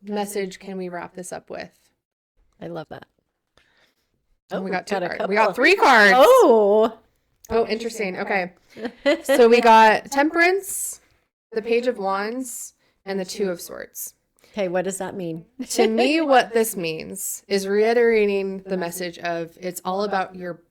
message can we wrap this up with? I love that. We got two got a cards. We couple. got 3 cards. Oh, Interesting. Okay. So we got Temperance, the Page of Wands, and the Two of Swords. okay. What does that mean? To me, what this means is reiterating the message of it's all about your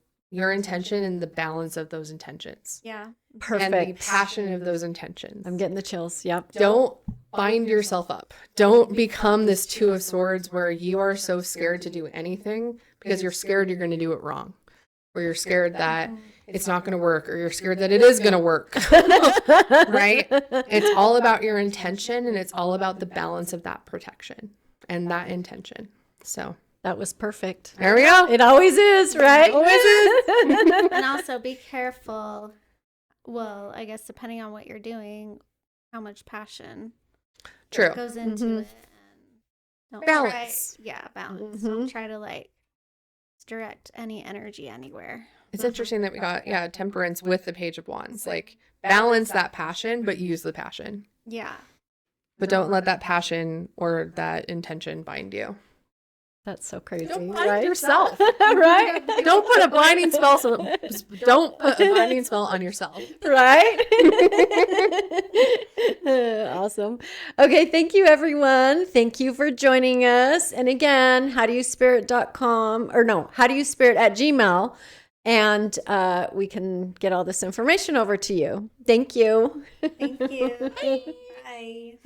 intention and the balance of those intentions. Yeah. And the Perfect. passion of those intentions. I'm getting the chills. Yep. Don't bind yourself up. Don't become this Two of Swords where you are so scared to do anything because you're scared you're going to do it wrong, or you're scared that it's not going to work, or you're scared that it is going to work. Right? It's all about your intention, and it's all about the balance of that protection and that intention. So That was perfect. there we go. It always is, right? And also be careful. Well, I guess depending on what you're doing, how much passion True. goes into Mhm. it. And don't Balance. balance. Mhm. Don't try to direct any energy anywhere. It's interesting that we got Temperance with the Page of Wands. Like balance that passion, but use the passion. Yeah. But don't let that passion or that intention bind you. That's so crazy. Don't bind right? yourself. Right? Don't put a binding spell. Don't put a binding spell on yourself. Right? Awesome. Okay, thank you everyone. Thank you for joining us. And again, howdoyouspirit.com or no, howdoyouspirit@gmail. And we can get all this information over to you. Thank you. Thank you. Bye.